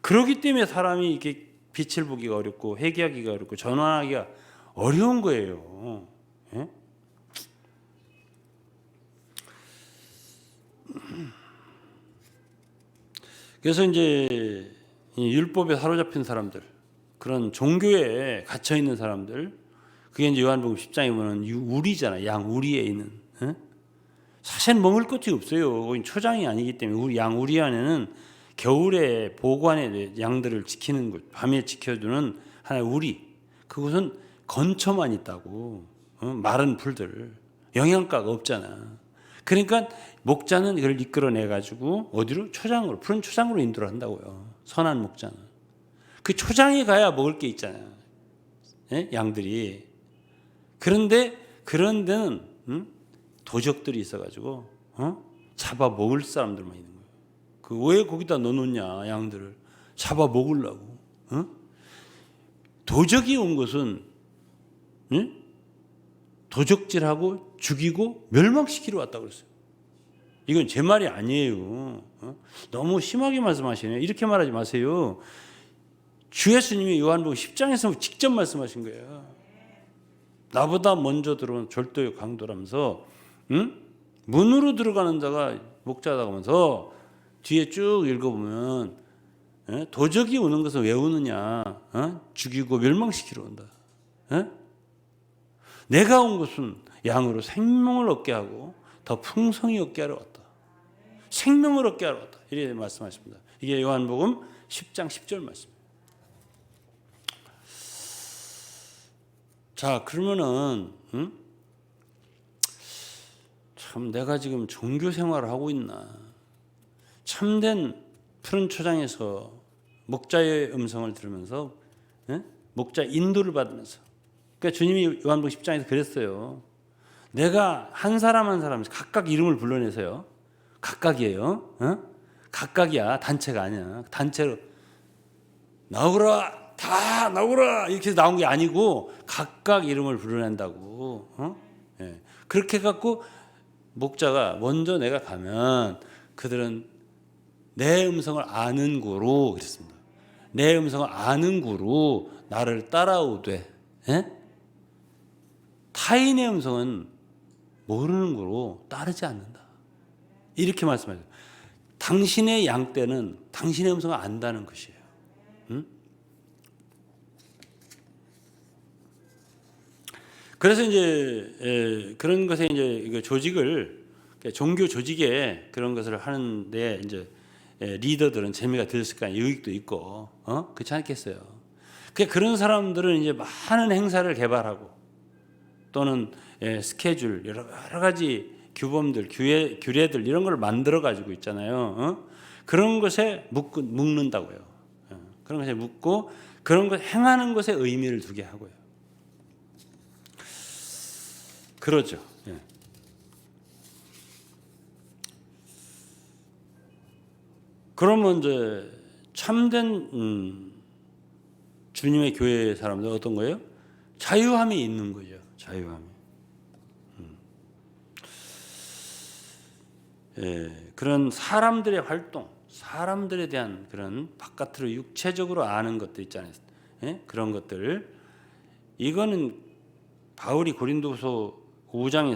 그렇기 때문에 사람이 이렇게 빛을 보기가 어렵고 회개하기가 어렵고 전환하기가 어려운 거예요. 그래서 이제 율법에 사로잡힌 사람들, 그런 종교에 갇혀 있는 사람들, 그게 이제 요한복음 10장에 보면 우리잖아. 양 우리에 있는. 사실 먹을 것이 없어요. 거긴 초장이 아니기 때문에 우리 양 우리 안에는 겨울에 보관해 양들을 지키는 곳, 밤에 지켜주는 하나의 우리. 그곳은 건초만 있다고. 마른 풀들, 영양가가 없잖아. 그러니까 목자는 이걸 이끌어내 가지고 어디로? 초장으로, 푸른 초장으로 인도를 한다고요. 선한 목자는. 그 초장에 가야 먹을 게 있잖아요. 양들이. 그런데 그런 데는 도적들이 있어가지고 잡아 먹을 사람들만 있는 거예요. 그 왜 거기다 넣어놓냐 양들을 잡아 먹으려고. 도적이 온 것은 도적질하고 죽이고 멸망시키러 왔다고 그랬어요. 이건 제 말이 아니에요. 너무 심하게 말씀하시네요. 이렇게 말하지 마세요. 주 예수님이 요한복음 10장에서 직접 말씀하신 거예요. 나보다 먼저 들어온 절도의 강도라면서, 문으로 들어가는 자가 목자다 하면서 뒤에 쭉 읽어보면 도적이 오는 것은 왜 오느냐? 죽이고 멸망시키러 온다. 내가 온 것은 양으로 생명을 얻게 하고 더 풍성히 얻게 하러 왔다. 생명을 얻게 하러 왔다. 이렇게 말씀하십니다. 이게 요한복음 10장 10절 말씀입니다. 자, 그러면은 참 내가 지금 종교 생활을 하고 있나? 참된 푸른 초장에서 목자의 음성을 들으면서 목자 인도를 받으면서, 그러니까 주님이 요한복음 10장에서 그랬어요. 내가 한 사람 한 사람 각각 이름을 불러내서요. 각각이에요. 각각이야. 단체가 아니야. 단체로 나오라, 다 나오라 이렇게 해서 나온 게 아니고 각각 이름을 불러낸다고. 그렇게 해갖고 목자가 먼저 내가 가면 그들은 내 음성을 아는 구로 그랬습니다. 내 음성을 아는 구로 나를 따라오되 타인의 음성은 모르는 구로 따르지 않는다. 이렇게 말씀하세요. 당신의 양떼는 당신의 음성을 안다는 것이에요. 그래서 이제 그런 것에 이제 조직을, 종교 조직에 그런 것을 하는데 이제 리더들은 재미가 들었을 거 아니에요. 유익도 있고, 그렇지 않겠어요? 그런 사람들은 이제 많은 행사를 개발하고 또는 스케줄 여러 가지 규범들, 규례들 이런 걸 만들어 가지고 있잖아요. 그런 것에 묶는다고요. 그런 것에 묶고 그런 것 행하는 것에 의미를 두게 하고요. 그러죠. 그러면 이제 참된 주님의 교회 사람들 어떤 거예요? 자유함이 있는 거죠. 자유함이. 그런 사람들의 활동, 사람들에 대한 그런 바깥으로 육체적으로 아는 것들 있잖아요. 그런 것들. 이거는 바울이 고린도서 5장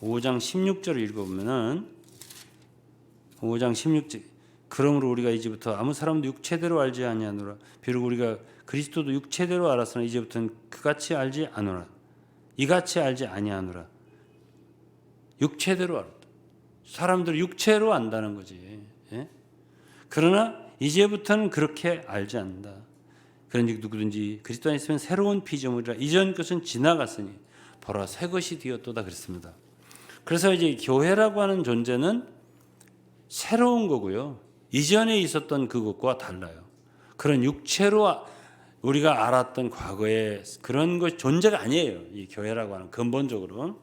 16절을 읽어보면은 5장 16절, 그러므로 우리가 이제부터 아무 사람도 육체대로 알지 아니하노라. 비록 우리가 그리스도도 육체대로 알았으나 이제부터는 그같이 알지 않노라. 이같이 알지 아니하노라. 육체대로 알았다. 사람들 육체로 안다는 거지. 그러나 이제부터는 그렇게 알지 않는다. 그런즉 누구든지 그리스도 안에 있으면 새로운 피조물이라. 이전 것은 지나갔으니 보라 새 것이 되었도다 그랬습니다. 그래서 이제 교회라고 하는 존재는 새로운 거고요. 이전에 있었던 그것과 달라요. 그런 육체로 우리가 알았던 과거의 그런 것 존재가 아니에요. 이 교회라고 하는 근본적으로.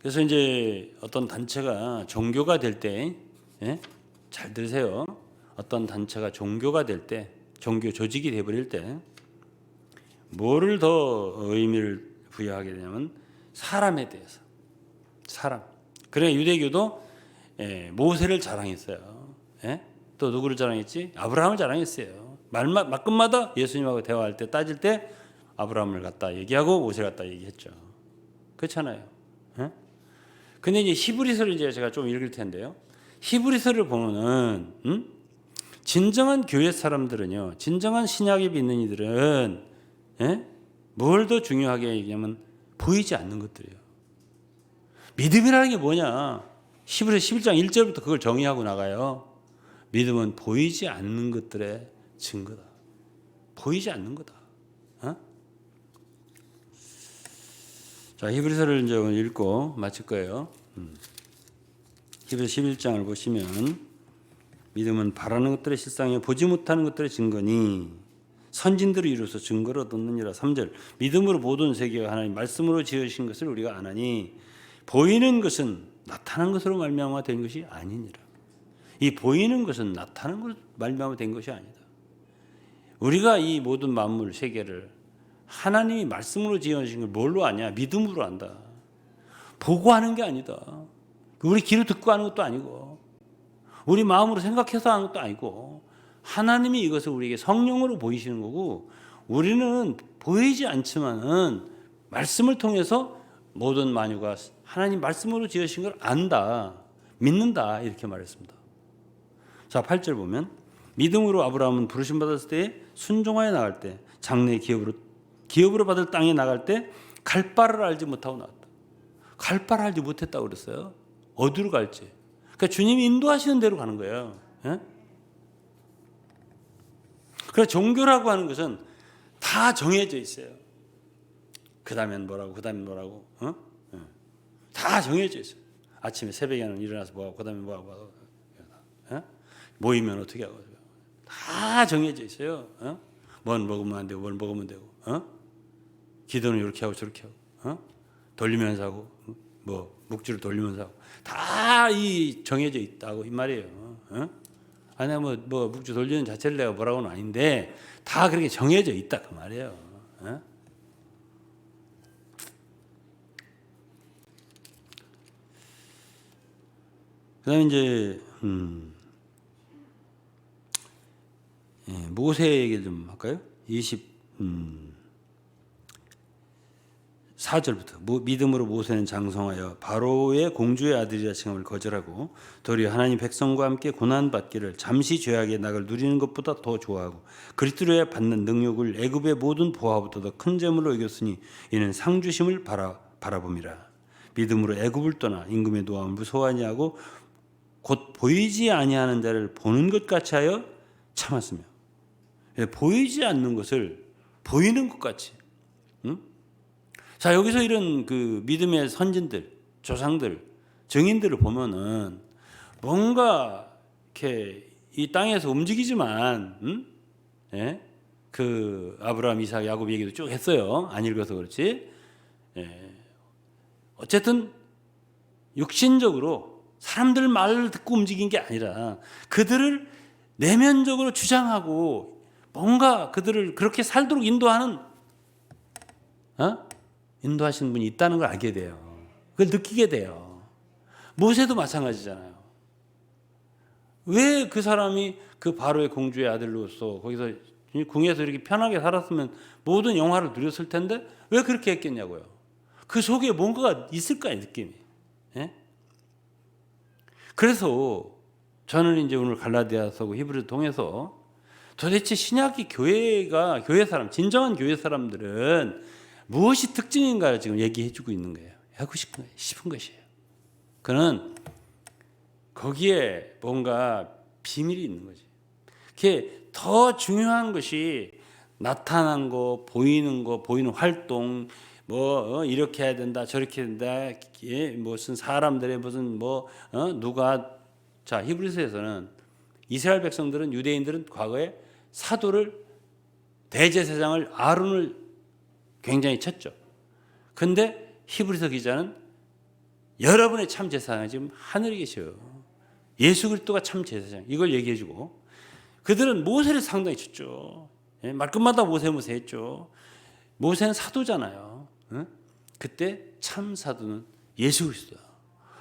그래서 이제 어떤 단체가 종교가 될 때, 잘 들으세요. 어떤 단체가 종교가 될 때, 종교 조직이 되어버릴 때, 뭐를 더 의미를 부여하게 되냐면 사람에 대해서. 사람. 그래 유대교도 모세를 자랑했어요. 또 누구를 자랑했지? 아브라함을 자랑했어요. 말끝마다 예수님하고 대화할 때 따질 때 아브라함을 갖다 얘기하고 모세를 갖다 얘기했죠. 그렇잖아요. 근데 이제 히브리서를 이제 제가 좀 읽을 텐데요. 히브리서를 보면은 진정한 교회 사람들은요, 진정한 신약이 믿는 이들은 뭘 더 중요하게 얘기하면 보이지 않는 것들이에요. 믿음이라는 게 뭐냐? 히브리서 11장 1절부터 그걸 정의하고 나가요. 믿음은 보이지 않는 것들의 증거다. 보이지 않는 거다. 자, 히브리서를 이제 오늘 읽고 마칠 거예요. 히브리서 11장을 보시면 믿음은 바라는 것들의 실상이요 보지 못하는 것들의 증거니 선진들을 이루어서 증거를 얻느니라. 3절 믿음으로 모든 세계가 하나님 말씀으로 지으신 것을 우리가 아나니 보이는 것은 나타난 것으로 말미암아 된 것이 아니니라. 이 보이는 것은 나타난 것으로 말미암아 된 것이 아니다. 우리가 이 모든 만물 세계를 하나님이 말씀으로 지어주신 걸 뭘로 아냐? 믿음으로 안다. 보고 하는 게 아니다. 우리 귀로 듣고 하는 것도 아니고 우리 마음으로 생각해서 하는 것도 아니고 하나님이 이것을 우리에게 성령으로 보이시는 거고 우리는 보이지 않지만은 말씀을 통해서 모든 만유가 하나님 말씀으로 지으신 걸 안다. 믿는다. 이렇게 말했습니다. 자, 8절 보면 믿음으로 아브라함은 부르심 받았을 때 순종하여 나갈 때 장래의 기업으로 받을 땅에 나갈 때 갈 바를 알지 못하고 나왔다. 갈 바를 알지 못했다고 그랬어요. 어디로 갈지. 그러니까 주님이 인도하시는 대로 가는 거예요. 예? 그래서 종교라고 하는 것은 다 정해져 있어요. 그 다음엔 뭐라고, 그 다음엔 뭐라고, 다 정해져 있어요. 아침에 새벽에는 일어나서 뭐하고, 그 다음에 뭐하고, 모이면 어떻게 하고, 다 정해져 있어요. 뭘 먹으면 안 되고, 뭘 먹으면 되고, 기도는 이렇게 하고 저렇게 하고, 돌리면서 하고, 뭐 묵주를 돌리면서 하고, 다 이 정해져 있다고 이 말이에요. 아니 뭐 묵주 돌리는 자체를 내가 뭐라고는 아닌데 다 그렇게 정해져 있다 그 말이에요. 그다음에 이제 모세 얘기 좀 할까요? 4절부터 믿음으로 모세는 장성하여 바로의 공주의 아들이라 칭함을 거절하고 도리어 하나님 백성과 함께 고난받기를 잠시 죄악의 낙을 누리는 것보다 더 좋아하고 그리스도에 받는 능력을 애굽의 모든 보화보다 더 큰 재물로 여겼으니 이는 상주심을 바라봄이라. 믿음으로 애굽을 떠나 임금의 노함을 무서워하지 하고 곧 보이지 아니하는 자를 보는 것 같이 하여 참았으며. 보이지 않는 것을 보이는 것 같이. 자, 여기서 이런 그 믿음의 선진들, 조상들, 증인들을 보면은 뭔가 이렇게 이 땅에서 움직이지만, 예? 그 아브라함, 이삭, 야곱 얘기도 쭉 했어요. 안 읽어서 그렇지. 예. 어쨌든 육신적으로 사람들 말을 듣고 움직인 게 아니라 그들을 내면적으로 주장하고 뭔가 그들을 그렇게 살도록 인도하는, 인도하시는 분이 있다는 걸 알게 돼요. 그걸 느끼게 돼요. 모세도 마찬가지잖아요. 왜 그 사람이 그 바로의 공주의 아들로서 거기서 궁에서 이렇게 편하게 살았으면 모든 영화를 누렸을 텐데 왜 그렇게 했겠냐고요. 그 속에 뭔가가 있을 거예요, 느낌이. 예? 그래서 저는 이제 오늘 갈라디아서고 히브리서 통해서 도대체 신약의 교회가 교회 사람, 진정한 교회 사람들은 무엇이 특징인가를 지금 얘기해주고 있는 거예요. 하고 싶은 것이에요. 그는 거기에 뭔가 비밀이 있는 거지. 그게 더 중요한 것이 나타난 거, 보이는 활동, 뭐 이렇게 해야 된다, 저렇게 된다, 무슨 사람들의 무슨 누가 자 히브리서에서는 이스라엘 백성들은 유대인들은 과거에 사도를 대제사장을 아론을 굉장히 쳤죠. 근데 히브리서 기자는 여러분의 참 제사장이 지금 하늘에 계셔요. 예수 그리스도가 참 제사장. 이걸 얘기해주고 그들은 모세를 상당히 쳤죠. 말끝마다 모세 했죠. 모세는 사도잖아요. 그때 참 사도는 예수 그리스도야.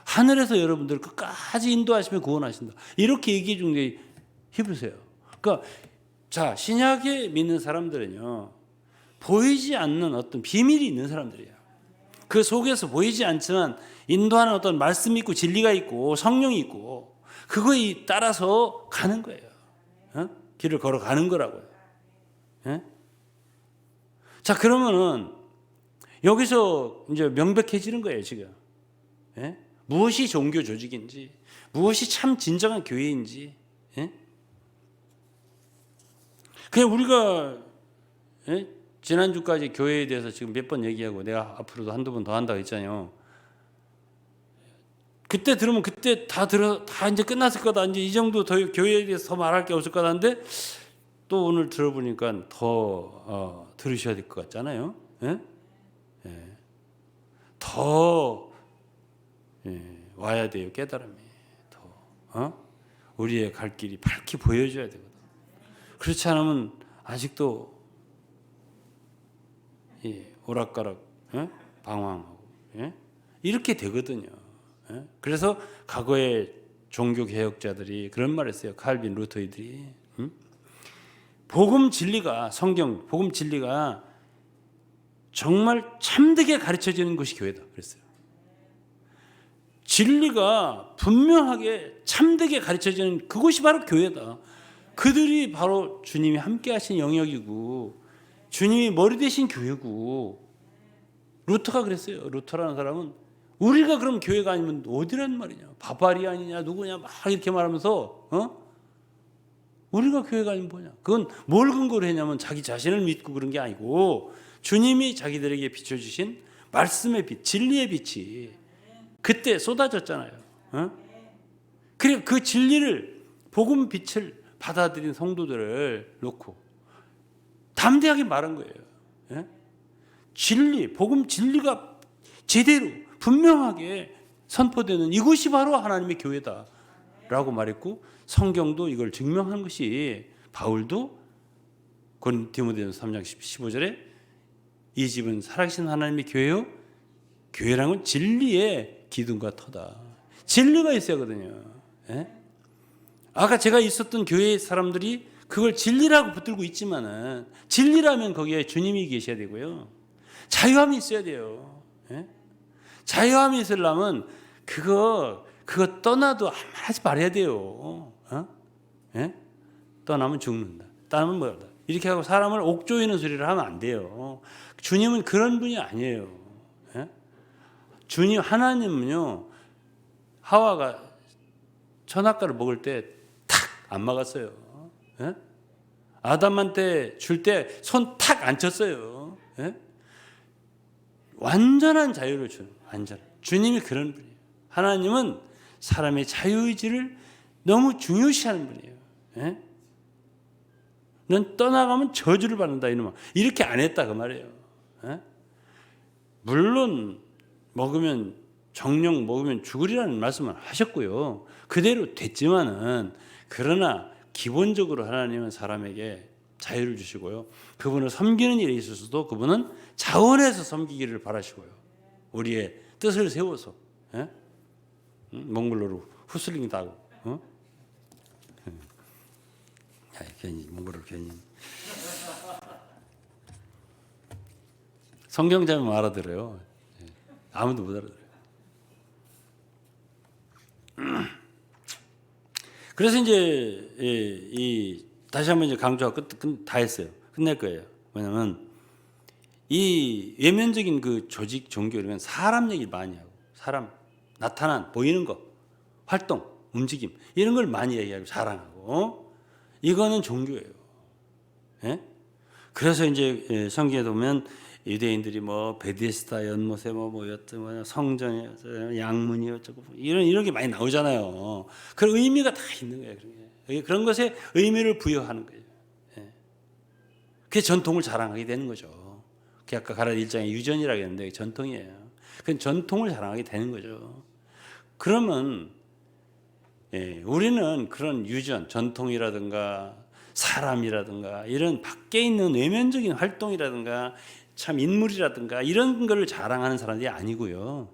하늘에서 여러분들을 끝까지 인도하시며 구원하신다. 이렇게 얘기해 준 게 히브리서예요. 그러니까 자 신약에 믿는 사람들은요. 보이지 않는 어떤 비밀이 있는 사람들이에요. 그 속에서 보이지 않지만 인도하는 어떤 말씀이 있고 진리가 있고 성령이 있고 그거에 따라서 가는 거예요. 길을 걸어가는 거라고요. 자 그러면은 여기서 이제 명백해지는 거예요 지금. 무엇이 종교 조직인지 무엇이 참 진정한 교회인지. 그냥 우리가 지난주까지 교회에 대해서 지금 몇 번 얘기하고 내가 앞으로도 한두 번 더 한다고 했잖아요. 그때 들으면 그때 다 이제 끝났을 거다. 이제 이 정도 더 교회에 대해서 더 말할 게 없을 거다. 근데 또 오늘 들어보니까 더 들으셔야 될 것 같잖아요. 더 와야 돼요. 깨달음이 더 우리의 갈 길이 밝게 보여줘야 되거든. 그렇지 않으면 아직도 오락가락 방황하고 이렇게 되거든요. 그래서 과거의 종교 개혁자들이 그런 말을 했어요. 칼빈, 루터이들이 복음 진리가 성경 복음 진리가 정말 참되게 가르쳐지는 것이 교회다 그랬어요. 진리가 분명하게 참되게 가르쳐지는 그것이 바로 교회다. 그들이 바로 주님이 함께 하신 영역이고 주님이 머리 대신 교회고. 루터가 그랬어요. 루터라는 사람은 우리가 그럼 교회가 아니면 어디란 말이냐, 바바리안이냐 누구냐 막 이렇게 말하면서 우리가 교회가 아니면 뭐냐. 그건 뭘 근거로 했냐면 자기 자신을 믿고 그런 게 아니고 주님이 자기들에게 비춰주신 말씀의 빛, 진리의 빛이 그때 쏟아졌잖아요. 그리고 그 진리를 복음 빛을 받아들인 성도들을 놓고 담대하게 말한 거예요. 진리, 복음 진리가 제대로 분명하게 선포되는 이것이 바로 하나님의 교회다라고 말했고 성경도 이걸 증명한 것이 바울도 디모데전서 3장 15절에 이 집은 살아계신 하나님의 교회요. 교회라는 건 진리의 기둥과 터다. 진리가 있어야 하거든요. 아까 제가 있었던 교회의 사람들이 그걸 진리라고 붙들고 있지만은 진리라면 거기에 주님이 계셔야 되고요. 자유함이 있어야 돼요. 자유함이 있으려면 그거 떠나도 아무 말 하지 말아야 돼요. 떠나면 죽는다. 떠나면 뭐다. 이렇게 하고 사람을 옥조이는 소리를 하면 안 돼요. 주님은 그런 분이 아니에요. 주님 하나님은요. 하와가 선악과를 먹을 때 탁 안 막았어요. 아담한테 줄 때 손 탁 안 쳤어요. 완전한 자유를 주는 완전. 주님이 그런 분이에요. 하나님은 사람의 자유의지를 너무 중요시하는 분이에요. 넌 떠나가면 저주를 받는다 이놈아. 이렇게 안 했다 그 말이에요. 물론 먹으면 정령 먹으면 죽으리라는 말씀을 하셨고요. 그대로 됐지만은 그러나 기본적으로 하나님은 사람에게 자유를 주시고요. 그분을 섬기는 일에 있어서도 그분은 자원해서 섬기기를 바라시고요. 우리의 뜻을 세워서 몽골로로 후슬링 따고 괜히 몽골로 괜히 성경 자면 알아들어요. 아무도 못 알아들어요. 그래서 이제 다시 한번 이제 강조하고 다 했어요. 끝낼 거예요. 왜냐하면 이 외면적인 그 조직 종교 이런 사람 얘기 많이 하고 사람 나타난 보이는 거 활동 움직임 이런 걸 많이 얘기하고 자랑하고 이거는 종교예요. 그래서 이제 성경에 보면 유대인들이 뭐 베데스다 연못에 뭐였던 성전이 양문이 어쩌고 이런 게 많이 나오잖아요. 그런 의미가 다 있는 거예요. 그런 것에 의미를 부여하는 거예요. 그게 전통을 자랑하게 되는 거죠. 그게 아까 가라데 1장에 유전이라고 했는데 전통이에요. 그 전통을 자랑하게 되는 거죠. 그러면 우리는 그런 유전, 전통이라든가 사람이라든가 이런 밖에 있는 외면적인 활동이라든가 참 인물이라든가 이런 걸 자랑하는 사람들이 아니고요.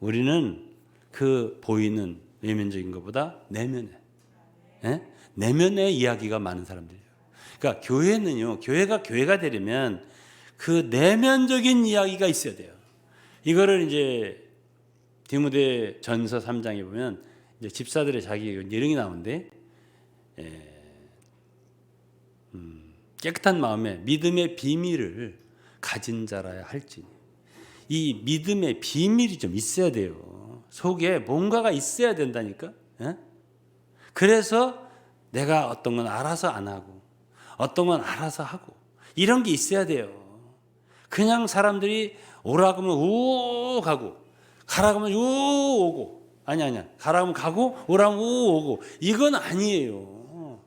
우리는 그 보이는 외면적인 것보다 내면의 이야기가 많은 사람들이에요. 그러니까 교회는요. 교회가 되려면 그 내면적인 이야기가 있어야 돼요. 이거를 이제 디모데 전서 3장에 보면 이제 집사들의 자기 예령이 나오는데 깨끗한 마음에 믿음의 비밀을 가진 자라야 할지니. 이 믿음의 비밀이 좀 있어야 돼요. 속에 뭔가가 있어야 된다니까. 그래서 내가 어떤 건 알아서 안 하고 어떤 건 알아서 하고 이런 게 있어야 돼요. 그냥 사람들이 오라고 하면 오 가고 가라고 하면 요 오고 아니야 가라고 하면 가고 오라고 하면 오 오고 이건 아니에요.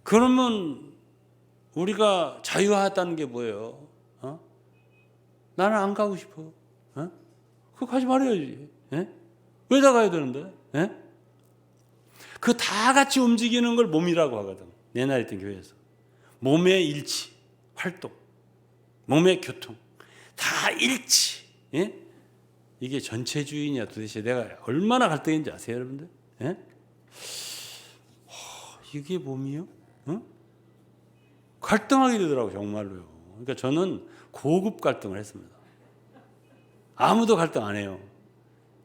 그러면 우리가 자유하다는 게 뭐예요? 나는 안 가고 싶어. 그거 가지 말아야지. 왜 다 가야 되는데? 그 다 같이 움직이는 걸 몸이라고 하거든. 옛날에 있던 교회에서. 몸의 일치, 활동, 몸의 교통, 다 일치. 예? 이게 전체주의냐 도대체 내가 얼마나 갈등인지 아세요, 여러분들? 예? 이게 몸이요? 어? 갈등하게 되더라고요, 정말로요. 그러니까 저는 고급 갈등을 했습니다. 아무도 갈등 안 해요.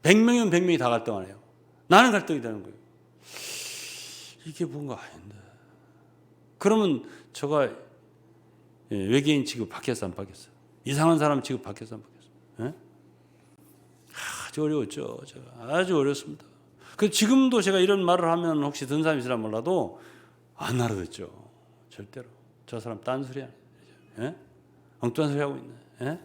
100명이면 100명이 다 갈등 안 해요. 나는 갈등이 되는 거예요. 이게 뭔가 아닌데. 그러면 제가 외계인 취급 바뀌었어, 안 바뀌었어요? 이상한 사람 취급 바뀌었어, 안 바뀌었어요? 예? 아주 어려웠죠. 제가 아주 어렵습니다. 그 지금도 제가 이런 말을 하면 혹시 듣는 사람이 있으라 몰라도 안 알아듣죠. 절대로. 저 사람 딴소리야. 예? 엉뚱한 소리 하고 있네. 예?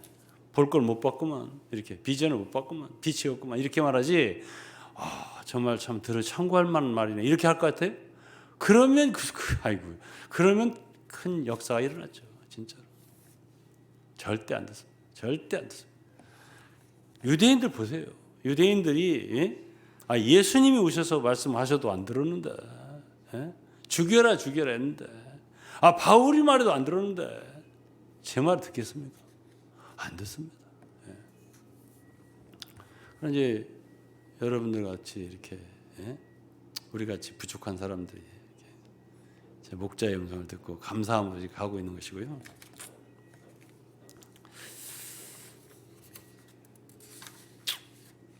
볼 걸 못 봤구만. 이렇게 비전을 못 봤구만. 빛이 없구만. 이렇게 말하지. 정말 참 들어 참고할 만한 말이네. 이렇게 할 것 같아요? 그러면 아이고. 그러면 큰 역사가 일어났죠. 진짜로. 절대 안 됐습니다. 절대 안 됐습니다. 유대인들 보세요. 유대인들이 예수님이 오셔서 말씀하셔도 안 들었는데, 죽여라 죽여라 했는데, 바울이 말해도 안 들었는데 제 말을 듣겠습니까? 안 듣습니다. 그럼 이제 여러분들 같이 이렇게 우리 같이 부족한 사람들이 이렇게 제 목자의 음성을 듣고 감사함으로 가고 있는 것이고요.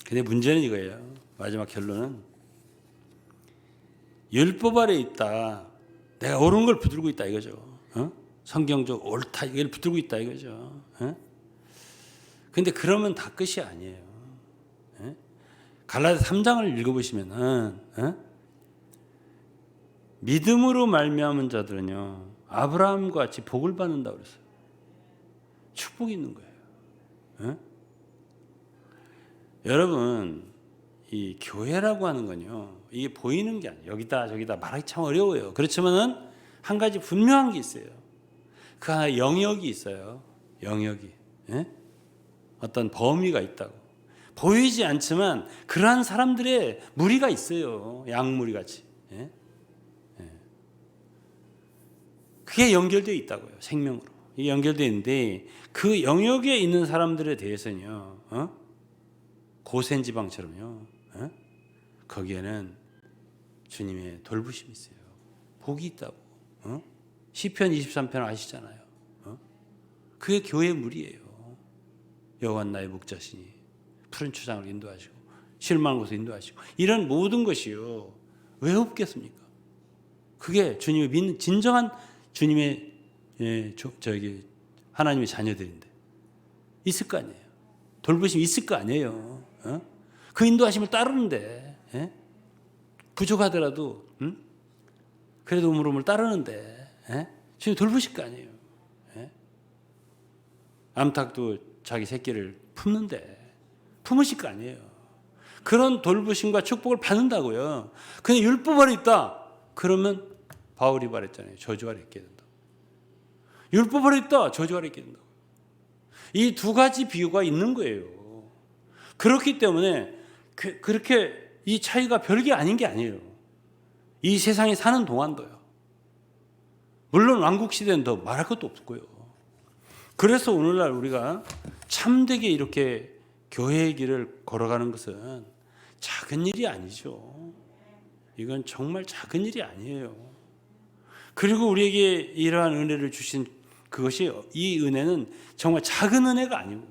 근데 문제는 이거예요. 마지막 결론은 율법 아래 있다. 내가 옳은 걸 붙들고 있다 이거죠. 성경적 옳다 이걸 붙들고 있다 이거죠. 근데 그러면 다 끝이 아니에요. 갈라디아 3장을 읽어보시면은 믿음으로 말미암은 자들은요 아브라함과 같이 복을 받는다고 그랬어요. 축복이 있는 거예요. 여러분 이 교회라고 하는 건요 이게 보이는 게 아니에요. 여기다 저기다 말하기 참 어려워요. 그렇지만은 한 가지 분명한 게 있어요. 그 하나 영역이 있어요. 영역이 어떤 범위가 있다고. 보이지 않지만 그러한 사람들의 무리가 있어요. 양무리 같이. 그게 연결되어 있다고요. 생명으로. 이게 연결되어 있는데 그 영역에 있는 사람들에 대해서는요. 고센 지방처럼요. 거기에는 주님의 돌보심이 있어요. 복이 있다고. 시편 23편 아시잖아요. 그게 교회 무리예요. 여호와는 나의 목자시니 푸른 초장을 인도하시고 실망한 곳을 인도하시고 이런 모든 것이요. 왜 없겠습니까? 그게 주님의 믿는 진정한 주님의 하나님의 자녀들인데 있을 거 아니에요. 돌보심이 있을 거 아니에요. 그 인도하심을 따르는데 부족하더라도 그래도 우물우물 따르는데 주님 돌보실 거 아니에요. 암탉도 자기 새끼를 품는데 품으실 거 아니에요. 그런 돌보심과 축복을 받는다고요. 근데 율법 아래 있다. 그러면 바울이 말했잖아요. 저주 아래 있게 된다. 율법 아래 있다. 저주 아래 있게 된다. 이 두 가지 비유가 있는 거예요. 그렇기 때문에 그렇게 이 차이가 별게 아닌 게 아니에요. 이 세상에 사는 동안도요. 물론 왕국 시대는 더 말할 것도 없고요. 그래서 오늘날 우리가 참되게 이렇게 교회의 길을 걸어가는 것은 작은 일이 아니죠. 이건 정말 작은 일이 아니에요. 그리고 우리에게 이러한 은혜를 주신 그것이 이 은혜는 정말 작은 은혜가 아니고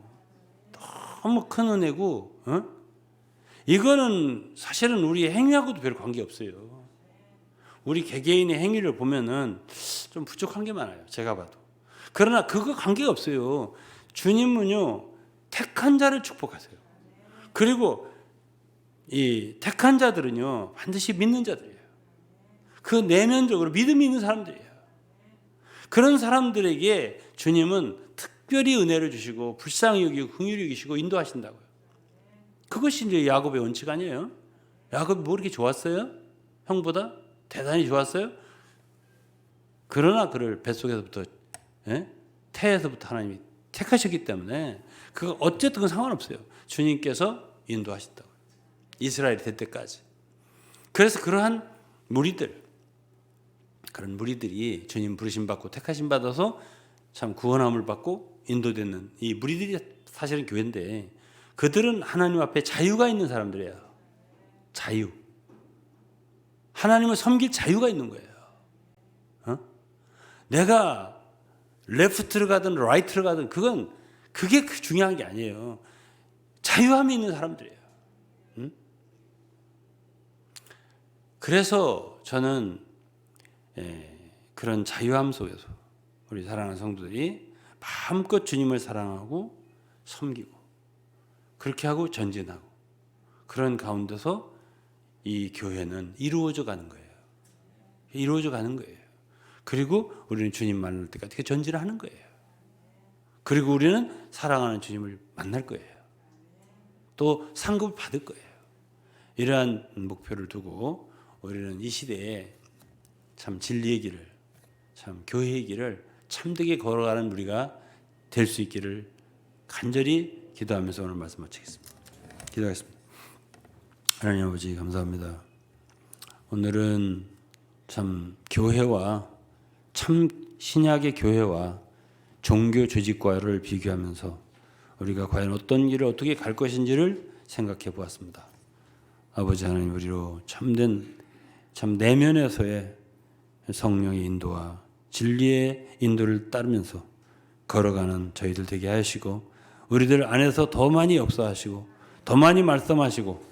너무 큰 은혜고 이거는 사실은 우리의 행위하고도 별 관계없어요. 우리 개개인의 행위를 보면은 좀 부족한 게 많아요. 제가 봐도. 그러나 그거 관계가 없어요. 주님은요 택한 자를 축복하세요. 그리고 이 택한 자들은요 반드시 믿는 자들이에요. 그 내면적으로 믿음이 있는 사람들이에요. 그런 사람들에게 주님은 특별히 은혜를 주시고 불쌍히 여기고 긍휼히 여기시고 인도하신다고요. 그것이 이제 야곱의 원칙 아니에요? 야곱이 뭐 이렇게 좋았어요? 형보다? 대단히 좋았어요? 그러나 그를 뱃속에서부터 태에서부터 하나님이 택하셨기 때문에 그거 어쨌든 상관없어요. 주님께서 인도하신다고요. 이스라엘이 될 때까지. 그래서 그러한 무리들, 그런 무리들이 주님 부르심 받고 택하심 받아서 참 구원함을 받고 인도되는 이 무리들이 사실은 교회인데, 그들은 하나님 앞에 자유가 있는 사람들이에요. 자유. 하나님을 섬길 자유가 있는 거예요. 내가 레프트를 가든 라이트를 가든 그게 중요한 게 아니에요. 자유함이 있는 사람들이에요. 그래서 저는 그런 자유함 속에서 우리 사랑하는 성도들이 마음껏 주님을 사랑하고 섬기고 그렇게 하고 전진하고 그런 가운데서 이 교회는 이루어져 가는 거예요. 이루어져 가는 거예요. 그리고 우리는 주님 만날 때까지 그렇게 전진을 하는 거예요. 그리고 우리는 사랑하는 주님을 만날 거예요. 또 상급을 받을 거예요. 이러한 목표를 두고 우리는 이 시대에 참 진리의 길을, 참 교회의 길을 참되게 걸어가는 우리가 될 수 있기를 간절히 기도하면서 오늘 말씀 마치겠습니다. 기도하겠습니다. 하나님 아버지 감사합니다. 오늘은 참 교회와 참 신약의 교회와 종교 조직과를 비교하면서 우리가 과연 어떤 길을 어떻게 갈 것인지를 생각해 보았습니다. 아버지 하나님, 우리로 참된 참 내면에서의 성령의 인도와 진리의 인도를 따르면서 걸어가는 저희들 되게 하시고, 우리들 안에서 더 많이 역사하시고 더 많이 말씀하시고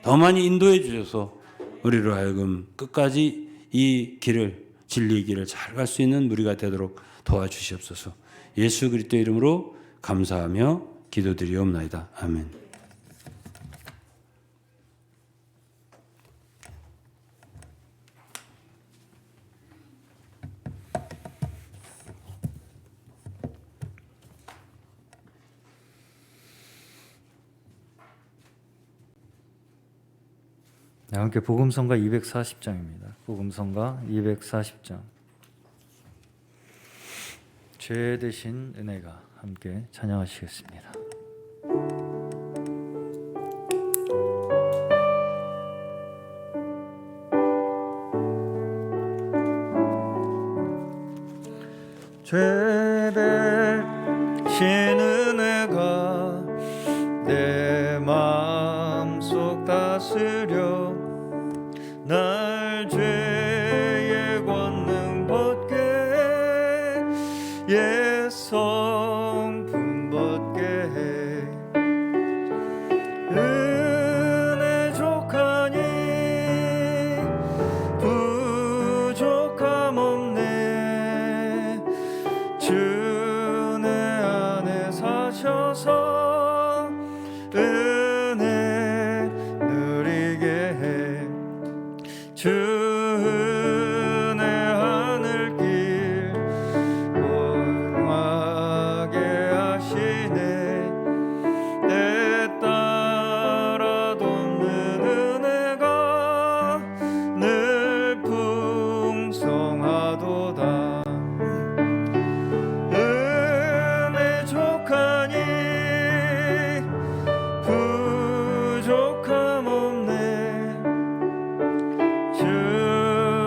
더 많이 인도해 주셔서 우리로 하여금 끝까지 이 길을, 진리의 길을 잘 갈 수 있는 우리가 되도록 도와주시옵소서. 예수 그리스도 이름으로 감사하며 기도드리옵나이다. 아멘. 네, 함께 복음성가 240장입니다. 복음성가 240장. 죄 대신 은혜가, 함께 찬양하시겠습니다. 죄 대신 은혜가 내 마음속 다스려 날 죄의 권능 벗게 옛 성품 벗게 해. 은혜 족하니 부족함 없네. 주 내 안에 사셔서 은혜 누리게 해. 주 은혜 하늘길 원하게 하시네. 때 따라 돕는 은혜가 늘 풍성하도다. 은혜 족하니 부족함 없네. 주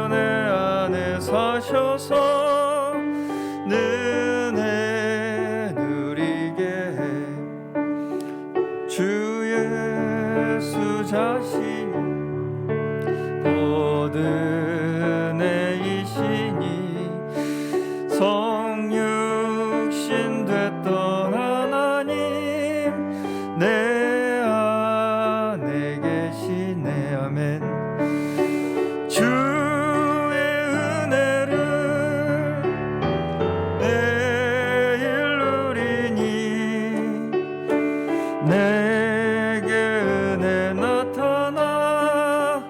내 안에 사셔서 은혜 누리게 해. 주 예수 자신이 곧 은혜이시니 성육신 됐던 하나님 내 안에 계시네. 아멘. 주의 은혜를 매일 누리니 내게 은혜 나타나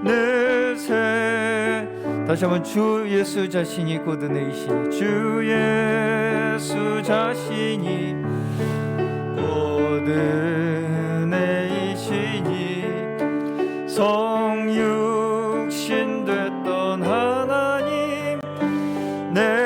늘 새. 다시 한번, 주 예수 자신이 곧 은혜이시니, 주 예수 자신이 곧 은혜이시니 성육신 됐던 하나님 내